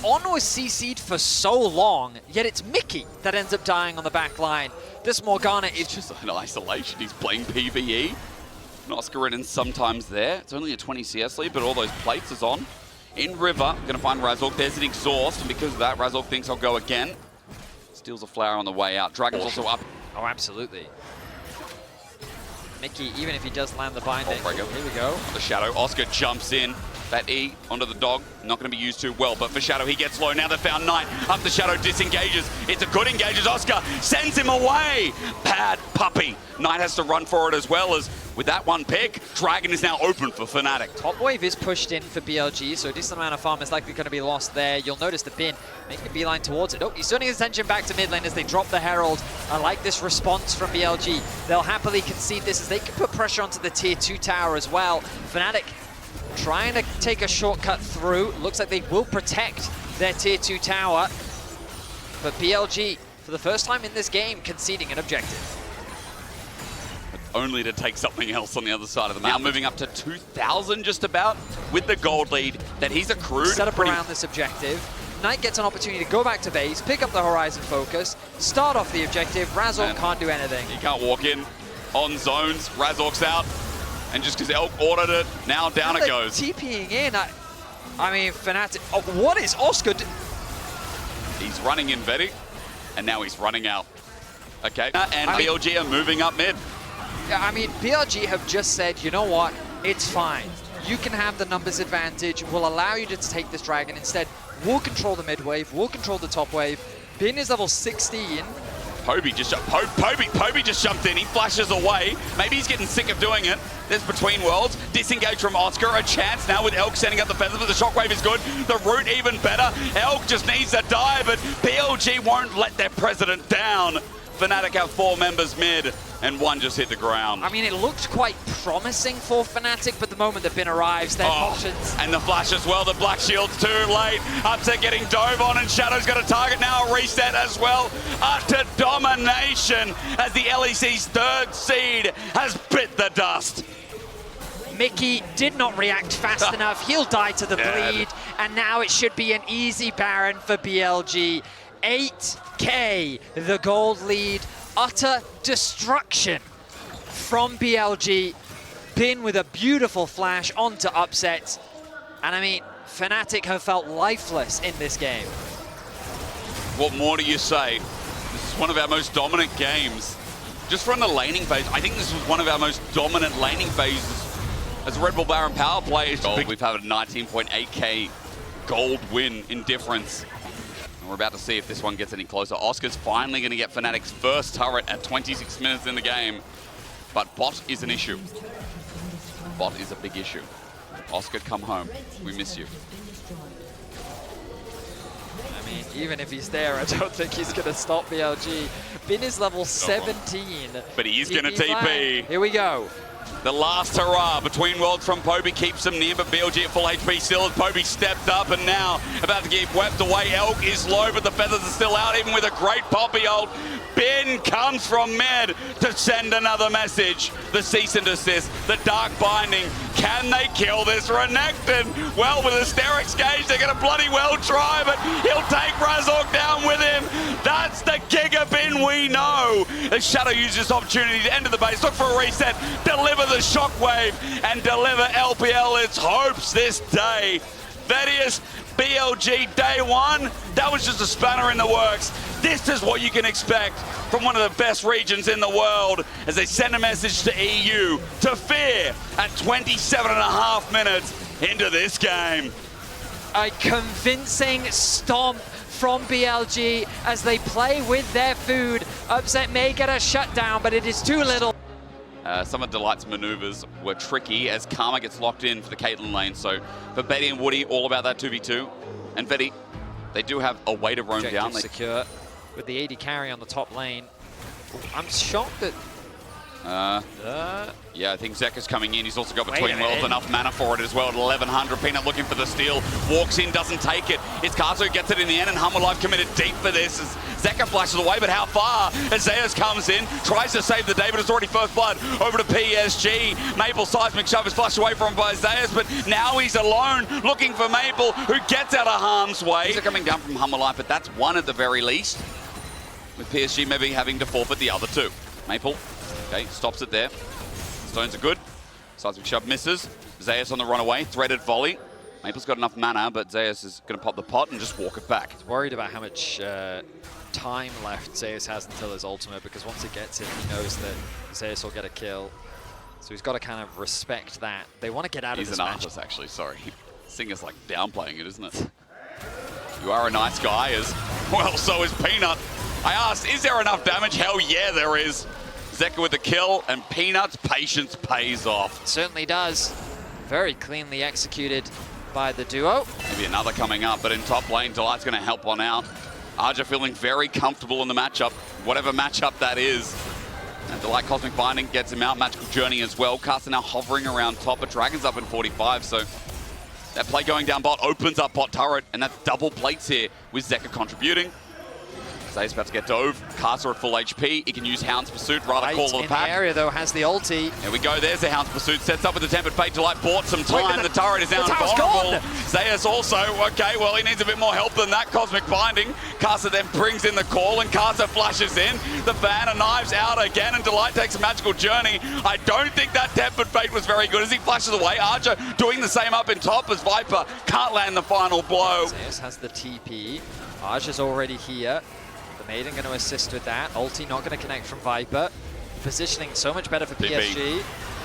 On was CC'd for so long, yet it's Mickey that ends up dying on the back line. This Morgana is just in isolation. He's playing PvE. And Oscar Renan sometimes there. It's only a 20 CS lead, but all those plates is on. In River, going to find Razork. There's an exhaust, and because of that, Razork thinks I'll go again. Steals a flower on the way out. Dragon's also up. Oh, absolutely. Mickey, even if he does land the binding. Here we go. The Shadow. Oscar jumps in. That E onto the dog, not going to be used too well, but for Shadow, he gets low. Now they found Knight. Up the Shadow, disengages. It's a good engage as Oscar sends him away. Bad puppy. Knight has to run for it as well as with that one pick. Dragon is now open for Fnatic. Top wave is pushed in for BLG, so a decent amount of farm is likely going to be lost there. You'll notice the Bin making a beeline towards it. Oh, he's turning his attention back to mid lane as they drop the Herald. I like this response from BLG. They'll happily concede this as they can put pressure onto the tier 2 tower as well. Fnatic trying to take a shortcut through. Looks like they will protect their tier 2 tower. But BLG, for the first time in this game, conceding an objective. Only to take something else on the other side of the map. Now moving up to 2,000 just about with the gold lead that he's accrued. Set up around this objective. Knight gets an opportunity to go back to base, pick up the Horizon focus, start off the objective. Razork can't do anything. He can't walk in on zones. Razork's out. And just because Elk ordered it, now down it goes. TPing in. I mean, Fnatic. Oh, what is Oscar He's running in Vetty, and now he's running out. Okay, and BLG are moving up mid. Yeah, I mean, BLG have just said, you know what? It's fine. You can have the numbers advantage. We'll allow you to take this dragon. Instead, we'll control the mid wave. We'll control the top wave. Bin is level 16. Poby just jumped in. He flashes away. Maybe he's getting sick of doing it. There's Between Worlds. Disengage from Oscar. A chance now with Elk sending up the feathers, but the shockwave is good. The root even better. Elk just needs to die, but BLG won't let their president down. Fnatic have 4 members mid, and 1 just hit the ground. I mean, it looked quite promising for Fnatic, but the moment that Bin arrives, their options. And the flash as well, the Black Shield's too late. Upset getting dove on, and Shadow's got a target now, a reset as well. Utter domination as the LEC's 3rd seed has bit the dust. Mickey did not react fast enough. He'll die to the bleed, and now it should be an easy Baron for BLG. 8K, the gold lead. Utter destruction from BLG. Bin with a beautiful flash onto Upset. And I mean, Fnatic have felt lifeless in this game. What more do you say? This is one of our most dominant games. Just from the laning phase, I think this was one of our most dominant laning phases as Red Bull Baron power play. We've had a 19.8k gold win in difference. And we're about to see if this one gets any closer. Oscar's finally going to get Fnatic's first turret at 26 minutes in the game. But bot is an issue. Bot is a big issue. Oscar, come home. We miss you. I mean, even if he's there, I don't think he's going to stop BLG. Bin is level 17. But he is going to TP. Here we go. The last hurrah between worlds from Poby keeps him near, but BLG at full HP still as Poby stepped up and now about to get wept away. Elk is low, but the feathers are still out, even with a great Poppy ult. Bin comes from mid to send another message. The cease and desist, the dark binding. Can they kill this Renekton? Well, with Asterix Gage, they're going to bloody well try, but he'll take Razork down with him. That's the Giga Bin we know. As Shadow uses this opportunity to enter the base, look for a reset, deliver the shockwave, and deliver LPL its hopes this day. Thaddeus, BLG day 1, that was just a spanner in the works. This is what you can expect from one of the best regions in the world as they send a message to EU to fear at 27.5 minutes into this game. A convincing stomp from BLG as they play with their food. Upset may get a shutdown, but it is too little. Some of Delight's maneuvers were tricky as Karma gets locked in for the Caitlyn lane. So for Betty and Woody, all about that 2v2. And Betty, they do have a way to roam down. Secure with the AD carry on the top lane. I'm shocked that... Yeah, I think Zekka's coming in. He's also got between worlds enough mana for it as well at 1100. Peanut looking for the steal. Walks in, doesn't take it. It's Kazu who gets it in the end, and Hanwha committed deep for this as Zekka flashes away, but how far? As Zeus comes in, tries to save the day, but it's already first blood over to PSG. Maple seismic shove is flushed away from him by Zeus, but now he's alone looking for Maple, who gets out of harm's way. These are coming down from Hanwha, but that's one at the very least, with PSG maybe having to forfeit the other 2. Maple, okay, stops it there. Stones are good. Seismic shove misses. Zeus on the runaway, threaded volley. Maple's got enough mana, but Zeus is going to pop the pot and just walk it back. He's worried about how much time left Zeus has until his ultimate, because once it gets it, he knows that Zeus will get a kill. So he's got to kind of respect that. They want to get out of this match. He's an artist, actually, sorry. Singer's like downplaying it, isn't it? You are a nice guy, as well, so is Peanut. I asked, is there enough damage? Hell yeah, there is. Zekka with the kill, and Peanut's patience pays off. It certainly does. Very cleanly executed by the duo. Maybe another coming up, but in top lane, Delight's going to help one out. Arja feeling very comfortable in the matchup, whatever matchup that is. And Delight Cosmic Binding gets him out. Magical Journey as well. Caster now hovering around top, but Dragon's up in 45, so that play going down bot opens up bot turret, and that's double plates here with Zekka contributing. Zay's about to get dove. Caster at full HP. He can use Hound's Pursuit, rather call of the pack. In the area, though, has the ulti. There we go. There's the Hound's Pursuit. Sets up with the Tempered Fate. Delight bought some time. The turret is now invulnerable. Zayas also, okay, well, he needs a bit more help than that. Cosmic Binding. Caster then brings in the call, and Caster flashes in. The fan of knives out again, and Delight takes a Magical Journey. I don't think that Tempered Fate was very good as he flashes away. Archer doing the same up in top as Viper can't land the final blow. Zayas has the TP. Archer's already here. The Maiden going to assist with that. Ulti not going to connect from Viper. Positioning so much better for PSG.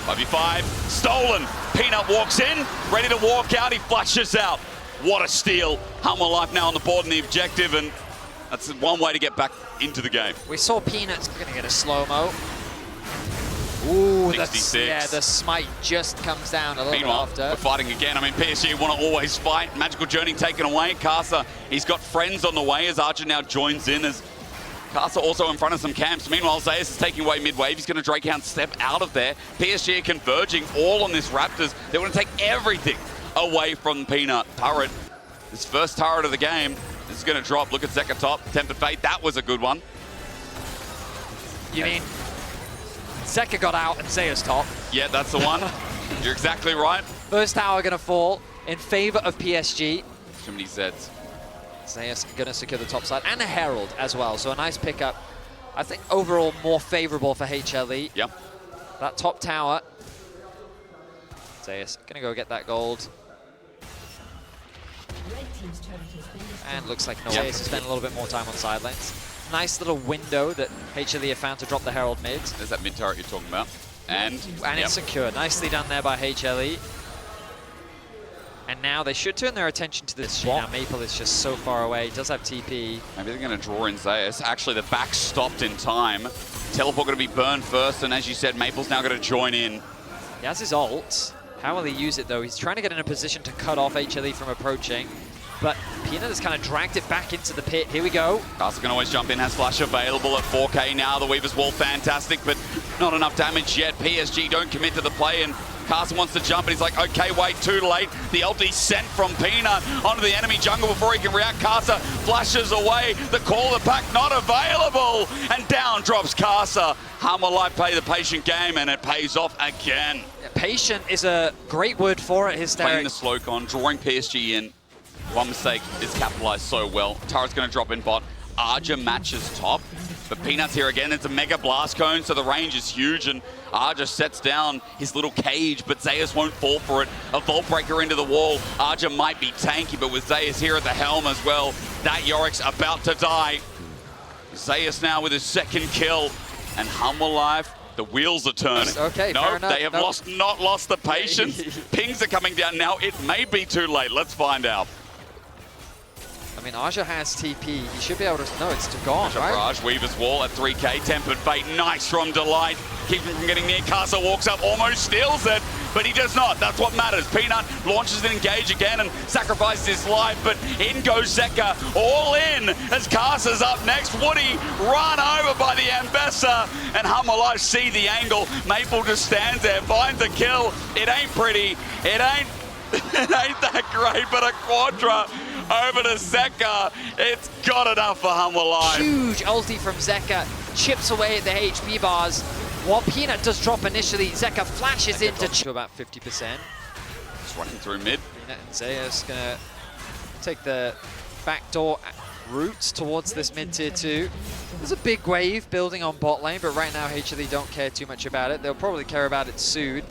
5v5, stolen. Peanut walks in, ready to walk out. He flashes out. What a steal. Hanwha Life now on the board and the objective, and that's one way to get back into the game. We saw Peanut's going to get a slow-mo. Ooh, 66. Yeah, the smite just comes down a little Meanwhile, bit after. we're fighting again. I mean, PSG want to always fight. Magical Journey taken away. Caster, he's got friends on the way as Archer now joins in as Casa also in front of some camps. Meanwhile, Zayas is taking away mid-wave. He's going to Drakehound step out of there. PSG are converging all on this Raptors. They want to take everything away from Peanut. Turret, his first turret of the game. This is going to drop. Look at Zeka top. Tempered Fate, that was a good one. You mean Zeka got out and Zaya's top? Yeah, that's the one. You're exactly right. First tower going to fall in favor of PSG. Too many Zeds. Zaya's going to secure the top side and a Herald as well. So a nice pickup. I think overall more favorable for HLE. Yep. That top tower. Zaya's going to go get that gold. And looks like no way to spend a little bit more time on side lanes. Nice little window that HLE have found to drop the Herald mid. There's that mid turret you're talking about. And it's secure. Nicely done there by HLE. And now they should turn their attention to this. Now Maple is just so far away. He does have TP. Maybe they're going to draw in Zayas. Actually, the back stopped in time. Teleport going to be burned first, and as you said, Maple's now going to join in. He has his ult. How will he use it, though? He's trying to get in a position to cut off HLE from approaching. But Peanut has kind of dragged it back into the pit. Here we go. Casa can always jump in, has flash available at 4K now. The Weaver's Wall, fantastic, but not enough damage yet. PSG don't commit to the play, and Casa wants to jump, and he's like, okay, wait, too late. The ulti sent from Peanut onto the enemy jungle before he can react. Casa flashes away. The call of the pack not available, and down drops Casa. Hanwha Life play the patient game, and it pays off again. Yeah, patient is a great word for it, Hysteric. Playing the slow con, drawing PSG in. One mistake is capitalized so well. Turret's going to drop in bot. Arja matches top. But Peanut's here again. It's a mega blast cone, so the range is huge. And Arja sets down his little cage, but Zayas won't fall for it. A Vault Breaker into the wall. Arja might be tanky, but with Zayas here at the helm as well, that Yorick's about to die. Zayas now with his second kill. And Hanwha Life, the wheels are turning. Okay, no, fair enough. they have not lost the patience. Pings are coming down now. It may be too late. Let's find out. I mean, Aja has TP. He should be able to... No, it's gone, right? Barrage, Weaver's Wall at 3K. Tempered Fate, nice from Delight. Keeps him from getting near. Casa walks up, almost steals it, but he does not. That's what matters. Peanut launches an engage again and sacrifices his life, but in goes Zeka, all in as Casa's up next. Woody run over by the Ambessa, and Hanwha Life see the angle. Maple just stands there, finds a kill. It ain't pretty. It ain't that great, but a Quadra over to Zeka. It's got enough for Hanwha Life. Huge ulti from Zeka. Chips away at the HP bars. What Peanut does drop initially, Zeka flashes into about 50%. Just running through mid. Peanut and Zayas gonna take the backdoor routes towards this mid tier 2. There's a big wave building on bot lane, but right now HLE don't care too much about it. They'll probably care about it soon.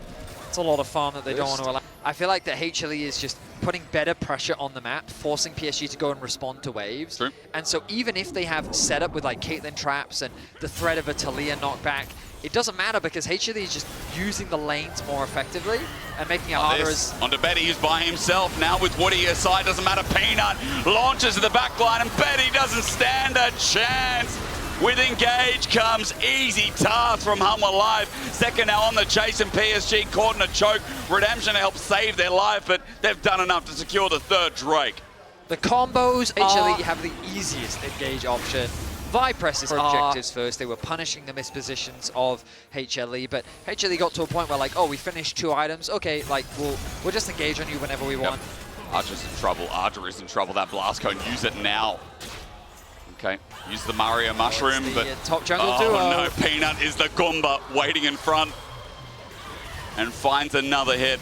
It's a lot of farm that they don't want to allow. I feel like that HLE is just putting better pressure on the map, forcing PSG to go and respond to waves. True. And so even if they have setup with like Caitlyn traps and the threat of a Talia knockback, it doesn't matter because HLE is just using the lanes more effectively and making it harder. Onto Betty, who's by himself now with Woody aside. Doesn't matter. Peanut launches to the back line, and Betty doesn't stand a chance. With engage comes easy task from Hanwha Life. Zeka now on the chase, and PSG caught in a choke. Redemption to help save their life, but they've done enough to secure the third Drake. The combos HLE have the easiest engage option. Vi presses objectives first. They were punishing the mispositions of HLE, but HLE got to a point where like, oh, we finished 2 items. Okay, like we'll just engage on you whenever we want. Archer's in trouble. Archer is in trouble. That blast cone, use it now. Okay, use the Mario Mushroom, but top jungle duo. No, Peanut is the Goomba waiting in front and finds another hit.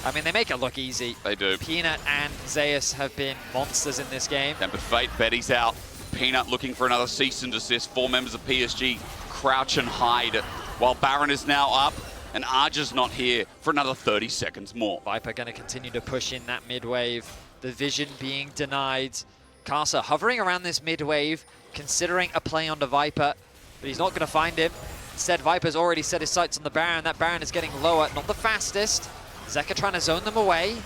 I mean, they make it look easy. They do. Peanut and Zayas have been monsters in this game. Tempered Fate, Betty's out. Peanut looking for another cease and desist. 4 members of PSG crouch and hide while Baron is now up and Arja's not here for another 30 seconds more. Viper going to continue to push in that mid wave. The vision being denied. Casa hovering around this mid wave, considering a play onto Viper, but he's not going to find him. Instead, Viper's already set his sights on the Baron. That Baron is getting lower, not the fastest. Zeka trying to zone them away.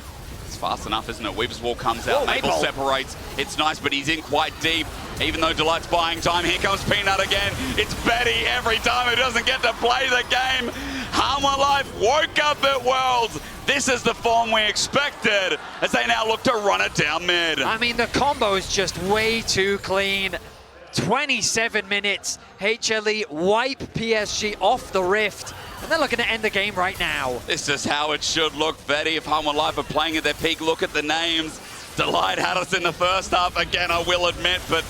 It's fast enough, isn't it? Weaver's Wall comes out, Maple separates. It's nice, but he's in quite deep. Even though Delight's buying time, here comes Peanut again. It's Betty every time who doesn't get to play the game. Hanwha Life woke up at Worlds. This is the form we expected as they now look to run it down mid. I mean, the combo is just way too clean. 27 minutes. HLE wipe PSG off the rift, and they're looking to end the game right now. This is how it should look, Vetty. If Hanwha Life are playing at their peak, look at the names. Delight had us in the first half, again, I will admit, but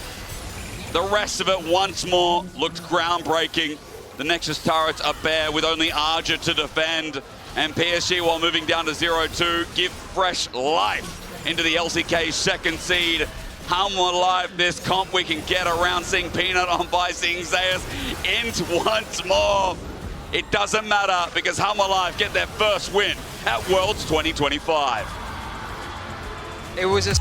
the rest of it once more looked groundbreaking. The Nexus turrets are bare with only Arja to defend, and PSG, while moving down to 0-2, give fresh life into the LCK's second seed. Hanwha Life, this comp we can get around seeing Peanut on by, seeing Zeus int once more. It doesn't matter because Hanwha Life get their first win at Worlds 2025. It was a